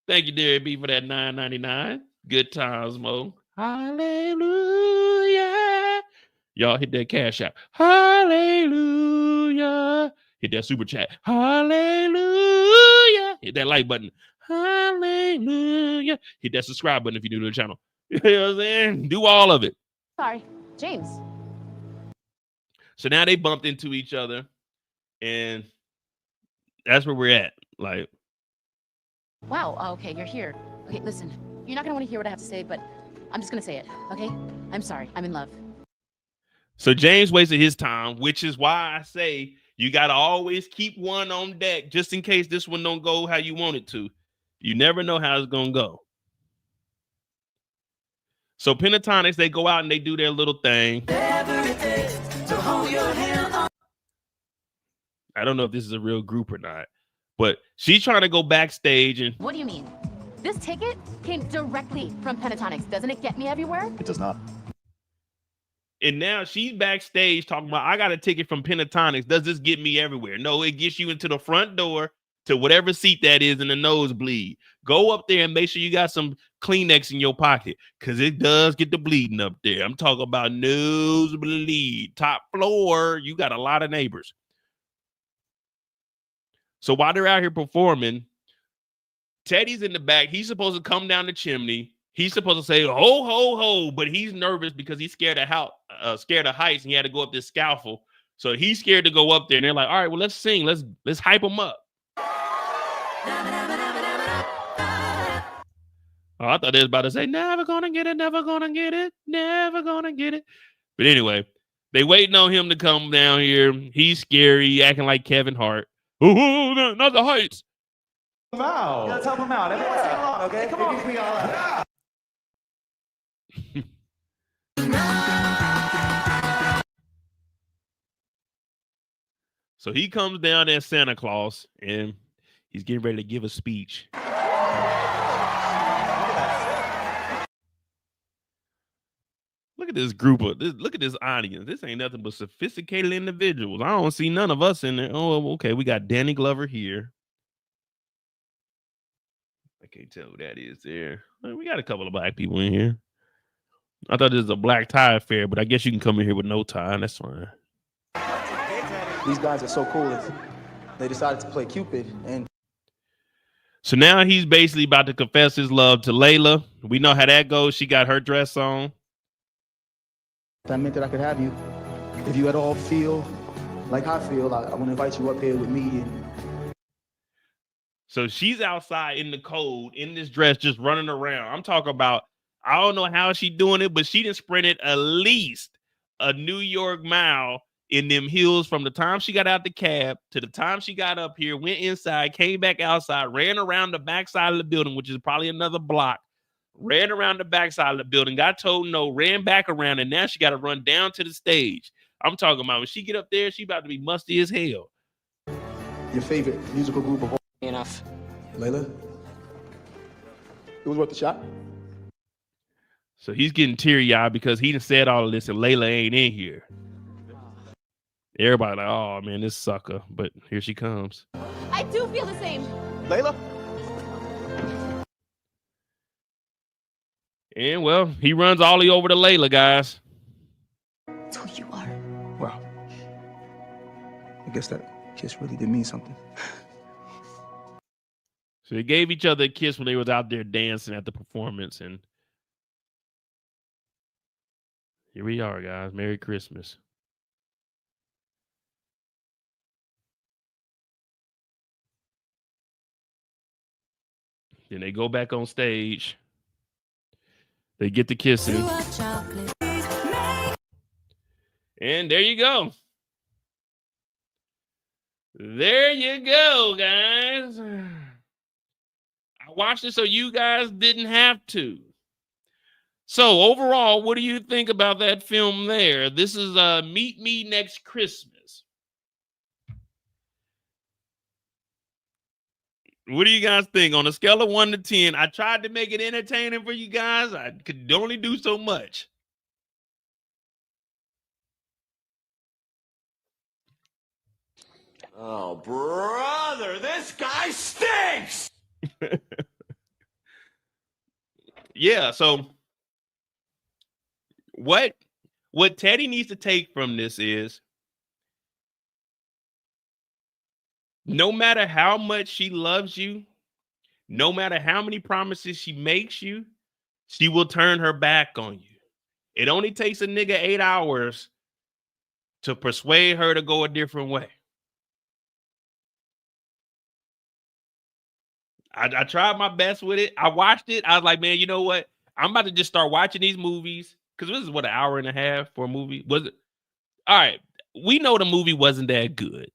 Speaker 2: Thank you, Derek B, for that $9.99. Good times, Mo. Hallelujah. Y'all hit that cash out. Hallelujah. Hit that super chat. Hallelujah. Hit that like button. Hallelujah. Hit that subscribe button if you're new to the channel. You know what I'm saying? Do all of it.
Speaker 4: Sorry, James.
Speaker 2: So now they bumped into each other, and that's where we're at. Like,
Speaker 4: Wow, okay, you're here. Okay, listen, you're not gonna want to hear what I have to say, but I'm just gonna say it, okay? I'm sorry, I'm in love.
Speaker 2: so James wasted his time, which is why I say you got to always keep one on deck just in case this one don't go how you want it to. You never know how it's going to go. So Pentatonix, they go out and they do their little thing. I don't know if this is a real group or not, but she's trying to go backstage. And
Speaker 4: What do you mean? This ticket came directly from Pentatonix. Doesn't it get me everywhere?
Speaker 12: It does not.
Speaker 2: And now she's backstage talking about, I got a ticket from Pentatonix. Does this get me everywhere? No, it gets you into the front door to whatever seat that is in the nosebleed. Go up there and make sure you got some Kleenex in your pocket, because it does get the bleeding up there. I'm talking about nosebleed. Top floor, you got a lot of neighbors. So while they're out here performing, Teddy's in the back. He's supposed to come down the chimney. He's supposed to say, ho, ho, ho, but he's nervous because he's scared of heights, and he had to go up this scaffold. So he's scared to go up there, and they're like, all right, well, let's sing. Let's hype him up. Oh, I thought they was about to say, never gonna get it, never gonna get it, never gonna get it. But anyway, they waiting on him to come down here. He's scary, acting like Kevin Hart. Oh, not the heights.
Speaker 12: Wow. Let's help him out. Everyone sing along, okay? Come on. Me all out.
Speaker 2: So he comes down as Santa Claus, and he's getting ready to give a speech. Look at this group of look at this audience. This ain't nothing but sophisticated individuals. I don't see none of us in there. Oh, okay. We got Danny Glover here. I can't tell who that is there. We got a couple of black people in here. I thought this was a black tie affair, but I guess you can come in here with no tie, and that's fine.
Speaker 9: These guys are so cool. They decided to play Cupid, and
Speaker 2: so now he's basically about to confess his love to Layla. We know how that goes. She got her dress on.
Speaker 9: that meant that I could have you. If you at all feel like I feel, I want to invite you up here with me.
Speaker 2: So she's outside in the cold in this dress, just running around. I'm talking about, I don't know how she doing it, but she done sprinted at least a New York mile in them hills from the time she got out the cab to the time she got up here, went inside, came back outside, ran around the backside of the building, which is probably another block, ran around the backside of the building, got told no, ran back around, and now she got to run down to the stage. I'm talking about when she get up there, she about to be musty as hell.
Speaker 9: Your favorite musical group of all?
Speaker 6: Enough.
Speaker 9: Layla? It was worth the shot?
Speaker 2: So he's getting teary-eyed because he done said all of this and Layla ain't in here. Everybody like, oh man, this sucker. But here she comes.
Speaker 3: I do feel the same.
Speaker 9: Layla?
Speaker 2: And well, he runs ollie over to Layla, guys.
Speaker 4: That's who you are.
Speaker 9: Wow. I guess that kiss really did mean something.
Speaker 2: So they gave each other a kiss when they was out there dancing at the performance. And here we are, guys. Merry Christmas. Then they go back on stage. They get the kissing. And there you go. There you go, guys. I watched it so you guys didn't have to. So overall, what do you think about that film there? This is Meet Me Next Christmas. What do you guys think? On a scale of 1 to 10, I tried to make it entertaining for you guys. I could only do so much.
Speaker 12: Oh, brother, this guy stinks!
Speaker 2: Yeah, so what Teddy needs to take from this is, no matter how much she loves you, no matter how many promises she makes you, she will turn her back on you. It only takes a nigga 8 hours to persuade her to go a different way. I tried my best with it. I watched it. I was like, man, you know what? I'm about to just start watching these movies. Because this is what, an hour and a half for a movie? Was it? All right. We know the movie wasn't that good.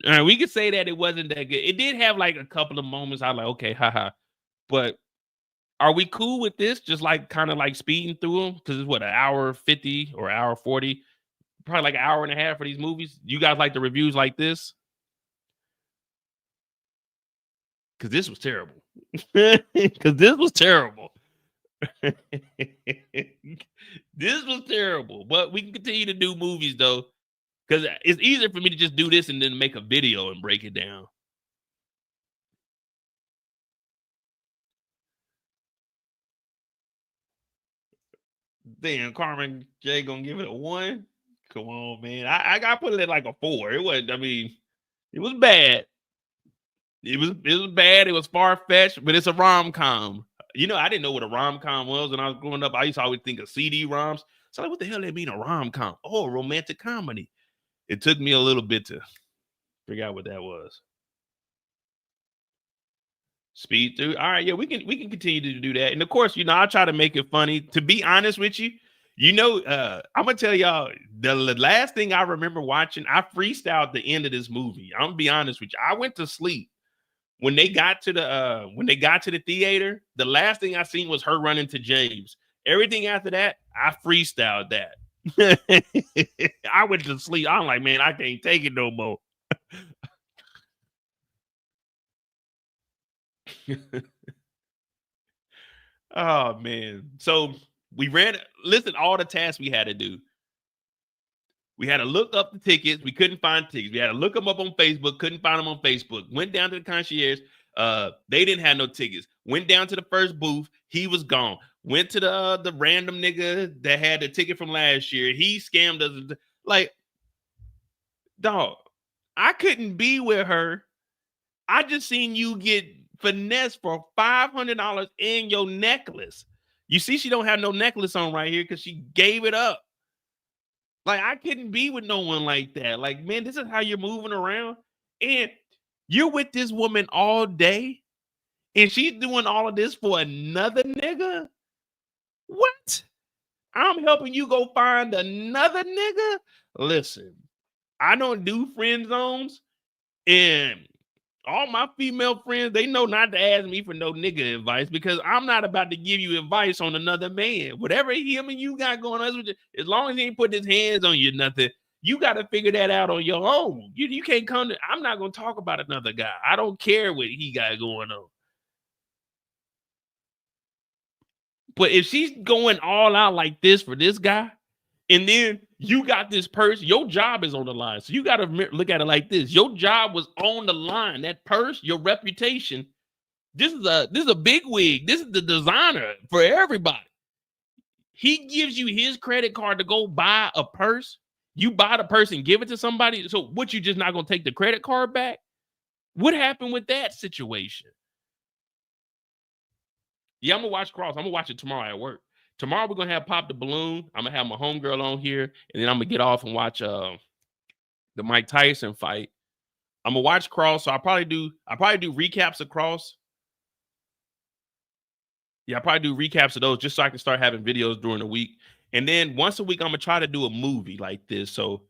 Speaker 2: All right, we could say that it wasn't that good. It did have like a couple of moments. I was like, okay, haha. But are we cool with this? Just like kind of like speeding through them? Because it's what, an hour 50 or hour 40? Probably like an hour and a half for these movies. You guys like the reviews like this? Because this was terrible. Because this was terrible. This was terrible. But we can continue to do movies though. Because it's easier for me to just do this and then make a video and break it down. Damn, Carmen J gonna give it a 1. Come on, man. I gotta put it at like a 4. It wasn't, I mean, it was bad. It was bad. It was far-fetched, but it's a rom-com. You know, I didn't know what a rom-com was when I was growing up. I used to always think of CD-ROMs. So like, what the hell they mean a rom-com? Oh, a romantic comedy. It took me a little bit to figure out what that was. Speed through. All right, yeah, we can continue to do that. And of course, you know, I try to make it funny. To be honest with you, you know, I'm gonna tell y'all the last thing I remember watching, I freestyled the end of this movie. I'm gonna be honest with you. I went to sleep when they got to the theater. The last thing I seen was her running to James. Everything after that, I freestyled that. I went to sleep. I'm like, man, I can't take it no more. Oh man. So we listen, all the tasks we had to do. We had to look up the tickets. We couldn't find tickets. We had to look them up on Facebook. Couldn't find them on Facebook. Went down to the concierge. They didn't have no tickets. Went down to the first booth. He was gone. Went to the random nigga that had the ticket from last year. He scammed us. Like, dog, I couldn't be with her. I just seen you get finessed for $500 in your necklace. You see, she don't have no necklace on right here because she gave it up. Like, I couldn't be with no one like that. Like, man, this is how you're moving around. And You're with this woman all day, and she's doing all of this for another nigga? What? I'm helping you go find another nigga? Listen, I don't do friend zones, and all my female friends, they know not to ask me for no nigga advice because I'm not about to give you advice on another man. Whatever him and you got going on, as long as he ain't put his hands on you, nothing, you got to figure that out on your own. You can't come to, I'm not going to talk about another guy. I don't care what he got going on. But if she's going all out like this for this guy, and then you got this purse, your job is on the line. So you got to look at it like this. Your job was on the line. That purse, your reputation. This is a big wig. This is the designer for everybody. He gives you his credit card to go buy a purse. You buy the purse and give it to somebody. So what, you just not going to take the credit card back? What happened with that situation? Yeah, I'm going to watch Cross. I'm going to watch it tomorrow at work. Tomorrow we're gonna have Pop the Balloon. I'm gonna have my homegirl on here, and then I'm gonna get off and watch the Mike Tyson fight. I'm gonna watch Cross, so I'll probably do recaps of Cross. Yeah, I'll probably do recaps of those just so I can start having videos during the week. And then once a week, I'm gonna try to do a movie like this. So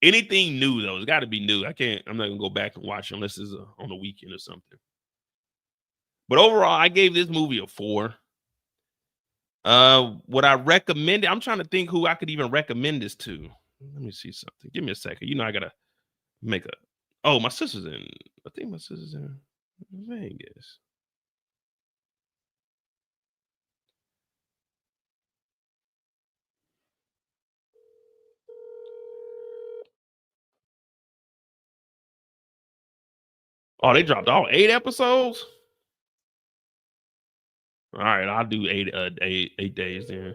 Speaker 2: anything new though, it's got to be new. I'm not gonna go back and watch unless it's on the weekend or something. But overall, I gave this movie a 4. Would I recommend it? I'm trying to think who I could even recommend this to. Let me see something. Give me a second. You know, I gotta make a. Oh, my sister's in. I think my sister's in Vegas. Oh, they dropped all 8 episodes. All right, I'll do 8 days then.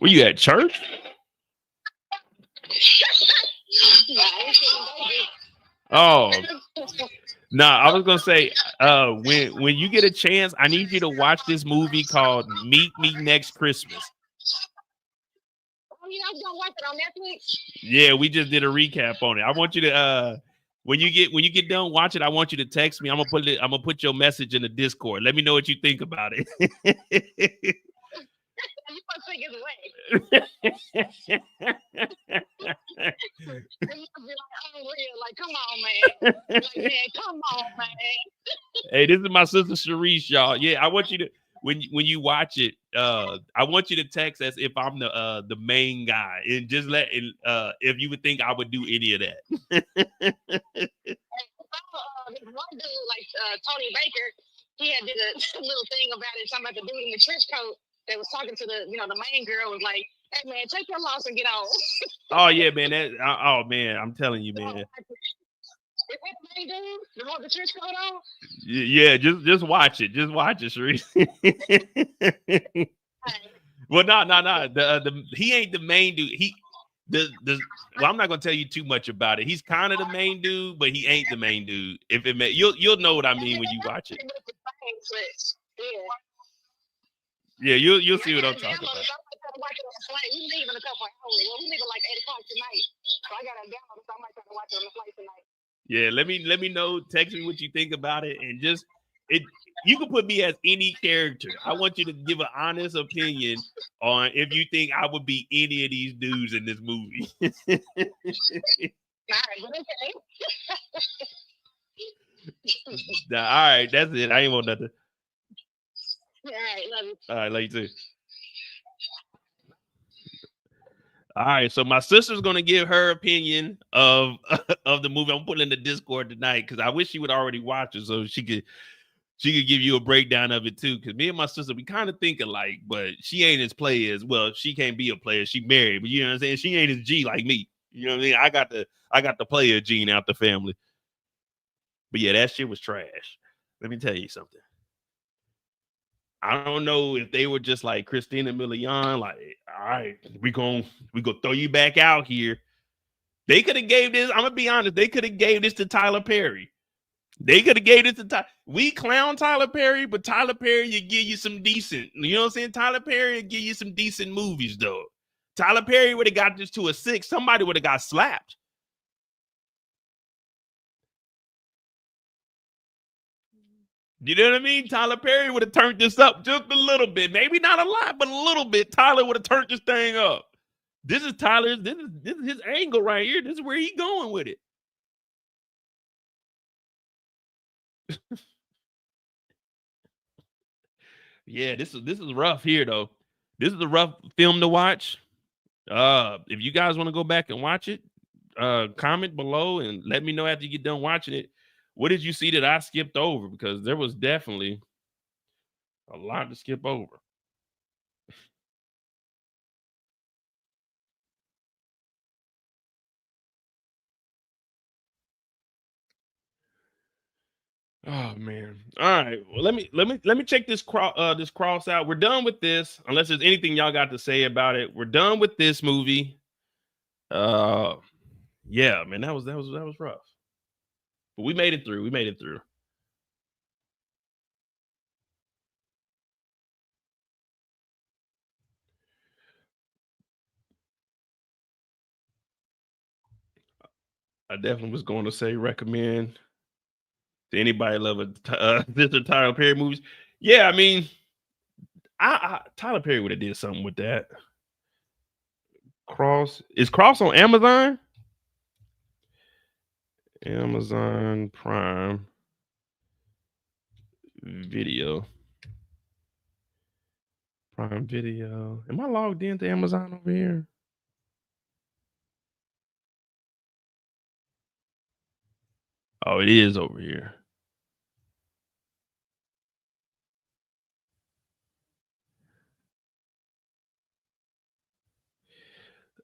Speaker 2: Were you at church? Oh. No, I was gonna say, when you get a chance, I need you to watch this movie called Meet Me Next Christmas.
Speaker 3: Oh, you know, I was gonna watch it on Netflix.
Speaker 2: Yeah, we just did a recap on it. I want you to when you get done watch it, I want you to text me. I'm gonna put your message in the Discord. Let me know what you think about it.
Speaker 3: You must think it's wet. Like, come on, man. Like, man, come on, man.
Speaker 2: Hey, this is my sister Sharice, y'all. Yeah, I want you to when you watch it, I want you to text as if I'm the main guy, and just if you would think I would do any of that.
Speaker 3: This one dude, like Tony Baker, he had did a little thing about it. Something about the dude in the trench coat that was talking to the main girl was like, "Hey man, take your loss and get on."
Speaker 2: Oh yeah, man. Oh man, I'm telling you, man.
Speaker 3: Is that the main dude? The one with the trench coat on?
Speaker 2: Yeah, just watch it. Just watch it, Sharice. Well, no. He ain't the main dude. Well, I'm not gonna tell you too much about it. He's kind of the main dude, but he ain't the main dude. If it you'll know what I mean when you watch it. Yeah, you'll see what I'm talking about.
Speaker 3: We leave in a couple hours. Well, we leave at like 8 o'clock tonight. So I gotta download it. So I might try to watch it on the flight tonight.
Speaker 2: Yeah, let me know. Text me what you think about it, and you can put me as any character. I want you to give an honest opinion on if you think I would be any of these dudes in this movie.
Speaker 3: All right, but okay.
Speaker 2: All right, that's it. I ain't want nothing.
Speaker 3: All right, love you.
Speaker 2: All right, love you too. All right, so my sister's gonna give her opinion of the movie. I'm putting in the Discord tonight because I wish she would already watch it so she could give you a breakdown of it too. Because me and my sister, we kind of think alike, but she ain't as player as well. She can't be a player. She married, but you know what I'm saying. She ain't as G like me. You know what I mean? I got the player gene out the family. But yeah, that shit was trash. Let me tell you something. I don't know if they were just like Christina Milian, like, all right, we gonna throw you back out here. They could have gave this. I'm gonna be honest. They could have gave this to Tyler Perry. They could have gave it to Tyler. We clown Tyler Perry, but Tyler Perry will give you some decent. You know what I'm saying? Tyler Perry will give you some decent movies, though. Tyler Perry would have got this to a 6. Somebody would have got slapped. You know what I mean? Tyler Perry would have turned this up just a little bit. Maybe not a lot, but a little bit. Tyler would have turned this thing up. This is Tyler's. This is his angle right here. This is where he's going with it. Yeah, this is rough here though. This is a rough film to watch. If you guys want to go back and watch it, comment below and let me know after you get done watching it. What did you see that I skipped over? Because there was definitely a lot to skip over. Oh man. All right. Well, let me check this cross out. We're done with this. Unless there's anything y'all got to say about it. We're done with this movie. Yeah, man, that was rough. But we made it through. We made it through. I definitely was going to say recommend to anybody loving Tyler Perry movies. Yeah, I mean, Tyler Perry would have did something with that. Cross on Amazon? Amazon Prime Video. Prime Video. Am I logged into Amazon over here? Oh, it is over here.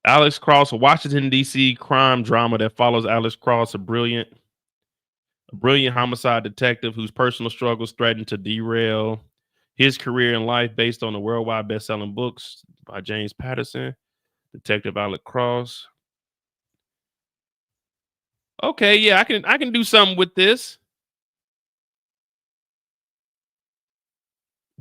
Speaker 2: Alex Cross, a Washington, D.C. crime drama that follows Alex Cross, a brilliant homicide detective whose personal struggles threaten to derail his career in life, based on the worldwide best-selling books by James Patterson. Detective Alex Cross. Okay, yeah, I can do something with this.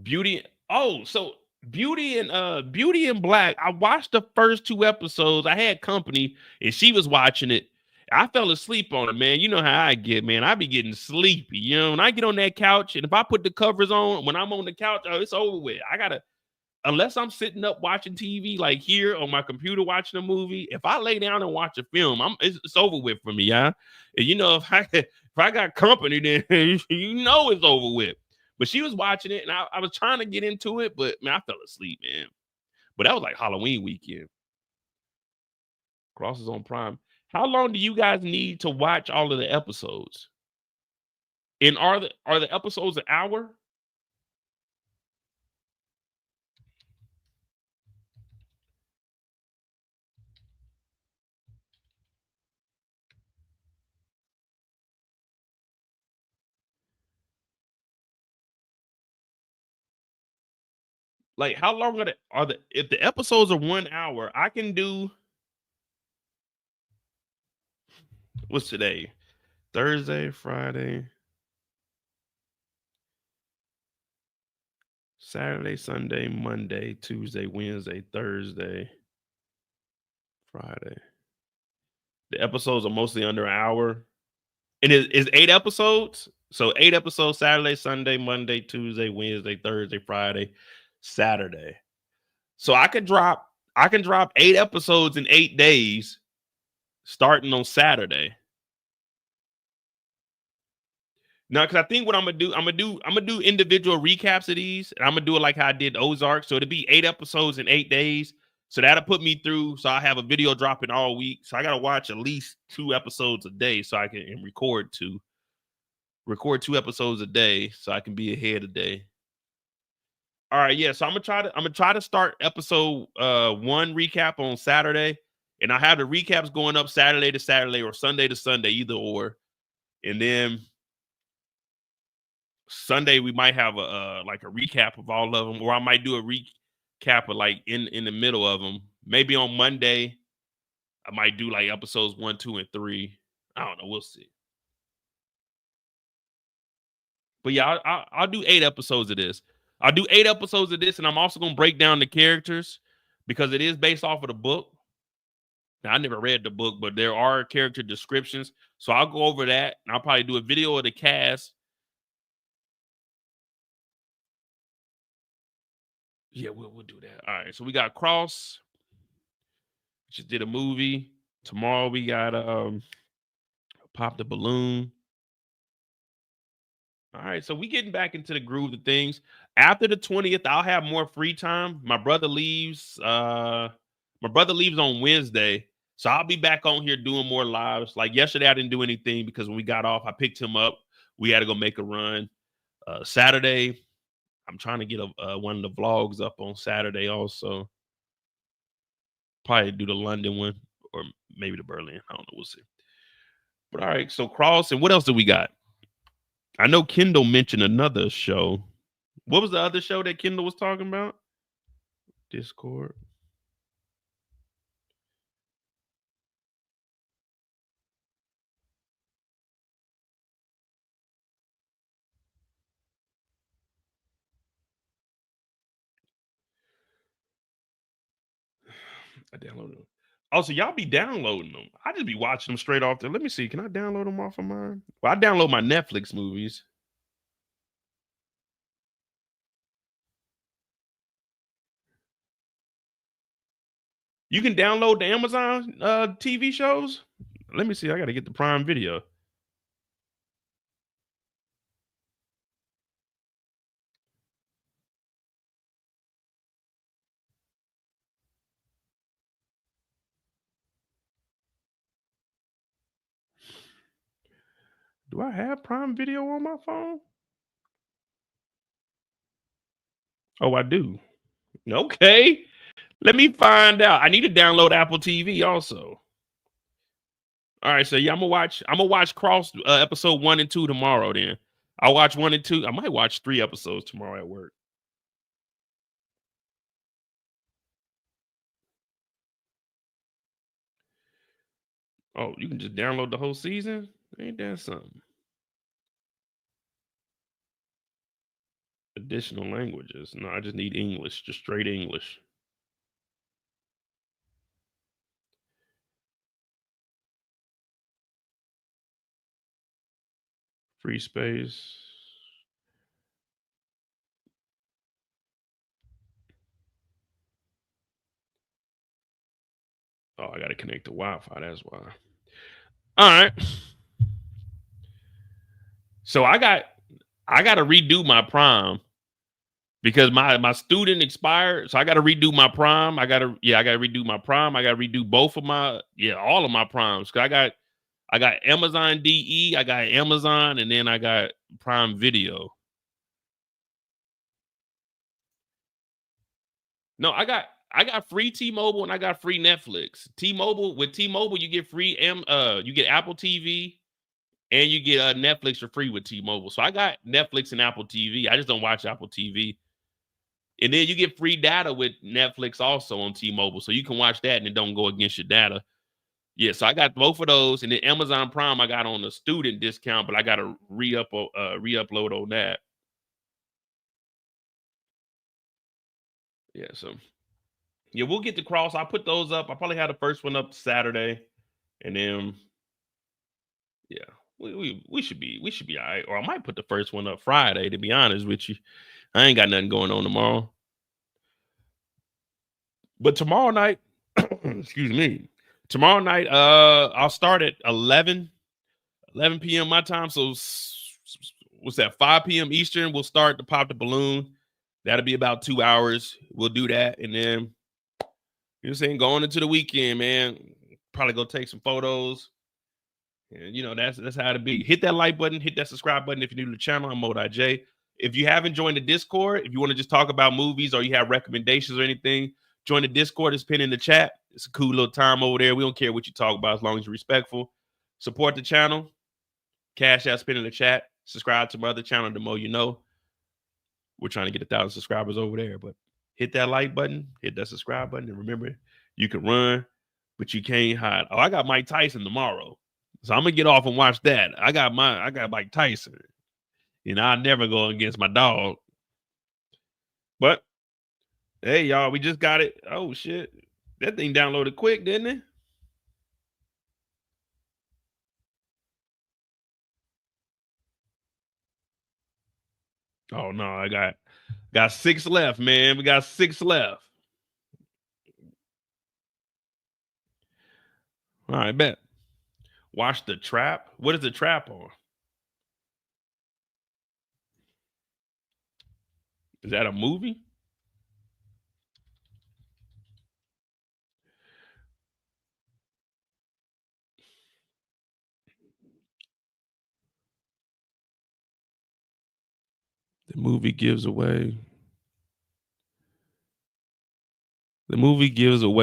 Speaker 2: Beauty. Oh, so Beauty and Black. I watched the first 2 episodes. I had company and she was watching it. I fell asleep on it, man. You know how I get, man. I be getting sleepy. You know, when I get on that couch and if I put the covers on, when I'm on the couch, oh, it's over with. Unless I'm sitting up watching TV, like here on my computer watching a movie, if I lay down and watch a film, it's over with for me, yeah. And you know, if I got company, then you know it's over with. But she was watching it, and I was trying to get into it, but man, I fell asleep, man. But that was like Halloween weekend. Cross is on Prime. How long do you guys need to watch all of the episodes? And are the episodes an hour? Like, how long are the if the episodes are 1 hour, I can do what's today? Thursday, Friday, Saturday, Sunday, Monday, Tuesday, Wednesday, Thursday, Friday. The episodes are mostly under an hour. And it's 8 episodes. So 8 episodes Saturday, Sunday, Monday, Tuesday, Wednesday, Thursday, Friday, Saturday. So I can drop 8 episodes in 8 days starting on Saturday. Now, because I think what I'm gonna do individual recaps of these, and I'm gonna do it like how I did Ozark. So it'll be 8 episodes in 8 days. So that'll put me through. So I have a video dropping all week. So I gotta watch at least 2 episodes a day so I can record 2 episodes a day so I can be ahead a day. All right, yeah. So I'm gonna try to start episode 1 recap on Saturday, and I have the recaps going up Saturday to Saturday or Sunday to Sunday, either or, and then Sunday we might have a like a recap of all of them, or I might do a recap of like in the middle of them. Maybe on Monday I might do like episodes 1, 2, and 3. I don't know. We'll see. But yeah, I'll do 8 episodes of this. I'll do 8 episodes of this, and I'm also gonna break down the characters because it is based off of the book. Now, I never read the book, but there are character descriptions. So I'll go over that, and I'll probably do a video of the cast. Yeah, we'll do that. All right. So we got Cross. Just did a movie. Tomorrow we got Pop the Balloon. All right, so we getting back into the groove of things. After the 20th, I'll have more free time. My brother leaves on Wednesday. So I'll be back on here doing more lives. Like yesterday, I didn't do anything because when we got off, I picked him up. We had to go make a run. Saturday, I'm trying to get one of the vlogs up on Saturday also. Probably do the London one or maybe the Berlin. I don't know. We'll see. But all right, so Cross, and what else do we got? I know Kendall mentioned another show. What was the other show that Kendall was talking about? Discord. I downloaded them. Oh, so y'all be downloading them. I just be watching them straight off there. Let me see. Can I download them off of mine? Well, I download my Netflix movies. You can download the Amazon TV shows. Let me see. I got to get the Prime Video. Do I have Prime Video on my phone? Oh, I do. Okay. Let me find out. I need to download Apple TV also. All right, so yeah, I'm gonna watch Cross episode 1 and 2 tomorrow. Then I'll watch 1 and 2. I might watch 3 episodes tomorrow at work. Oh, you can just download the whole season? Ain't that something? Additional languages. No, I just need English, just straight English. Free space. Oh, I got to connect to Wi-Fi. That's why. All right. So I got to redo my Prime because my student expired. So I got to redo my Prime. I got to redo my Prime. I got to redo both of all of my Primes. Cause I got Amazon DE, I got Amazon, and then I got Prime Video. No, I got free T-Mobile and I got free Netflix. With T-Mobile, you get free you get Apple TV and you get Netflix for free with T-Mobile. So I got Netflix and Apple TV. I just don't watch Apple TV. And then you get free data with Netflix also on T-Mobile. So you can watch that and it don't go against your data. Yeah, so I got both of those. And then Amazon Prime I got on a student discount, but I got to re-upload on that. Yeah, so yeah, we'll get the Cross. I'll put those up. I'll probably have the first one up Saturday. And then yeah, we should be all right. Or I might put the first one up Friday, to be honest with you. I ain't got nothing going on tomorrow. But tomorrow night, excuse me. Tomorrow night, I'll start at 11 p.m. my time. So what's that? 5 p.m. Eastern. We'll start to Pop the Balloon. That'll be about 2 hours. We'll do that. And then, you know what I'm saying, going into the weekend, man, probably go take some photos. And, you know, that's how it be. Hit that like button. Hit that subscribe button if you're new to the channel. I'm MoedotJ. If you haven't joined the Discord, if you want to just talk about movies or you have recommendations or anything, join the Discord. It's pinned in the chat. It's a cool little time over there. We don't care what you talk about as long as you're respectful. Support the channel. Cash App pinned in the chat. Subscribe to my other channel, The Mo You Know. We're trying to get 1,000 subscribers over there, but hit that like button, hit that subscribe button, and remember, you can run, but you can't hide. Oh, I got Mike Tyson tomorrow, so I'm gonna get off and watch that. I got Mike Tyson. You know, I never go against my dog. But hey, y'all, we just got it. Oh shit. That thing downloaded quick, didn't it? Oh no, I got 6 left, man. We got 6 left. All right, bet. Watch The Trap. What is The Trap on? Is that a movie? The movie gives away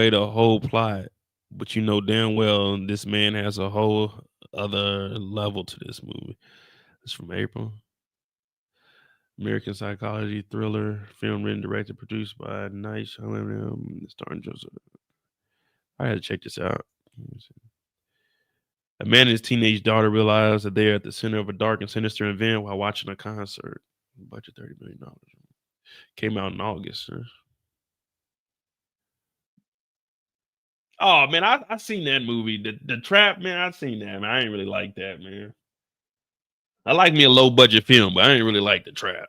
Speaker 2: the whole plot, but you know damn well this man has a whole other level to this movie. It's from April. American psychology thriller, film written, directed, produced by Night Shyamalan, starring Joseph. I had to check this out. A man and his teenage daughter realize that they are at the center of a dark and sinister event while watching a concert. Budget $30 million. Came out in August. Sir. Oh man, I seen that movie. The Trap, man. I seen that, man. I ain't really like that, man. I like me a low budget film, but I ain't really like The Trap.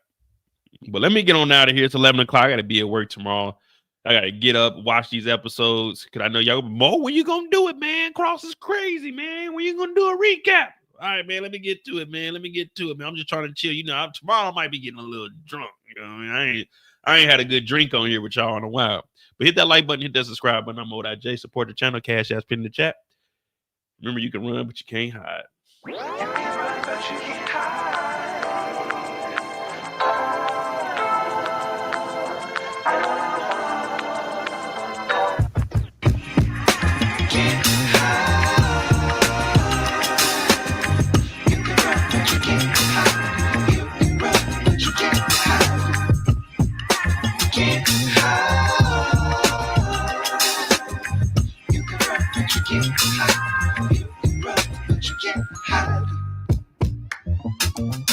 Speaker 2: But let me get on out of here. It's 11 o'clock. I gotta be at work tomorrow. I gotta get up, watch these episodes. Cause I know y'all Mo, when you gonna do it, man? Cross is crazy, man. When you gonna do a recap? All right, man. Let me get to it, man. I'm just trying to chill. You know, tomorrow I might be getting a little drunk. You know, I ain't had a good drink on here with y'all in a while. But hit that like button, hit that subscribe button. I'm MoedotJ. Support the channel. Cash ass pin in the chat. Remember, you can run, but you can't hide.
Speaker 1: You can run, but you can't hide. You can run, but you can't hide.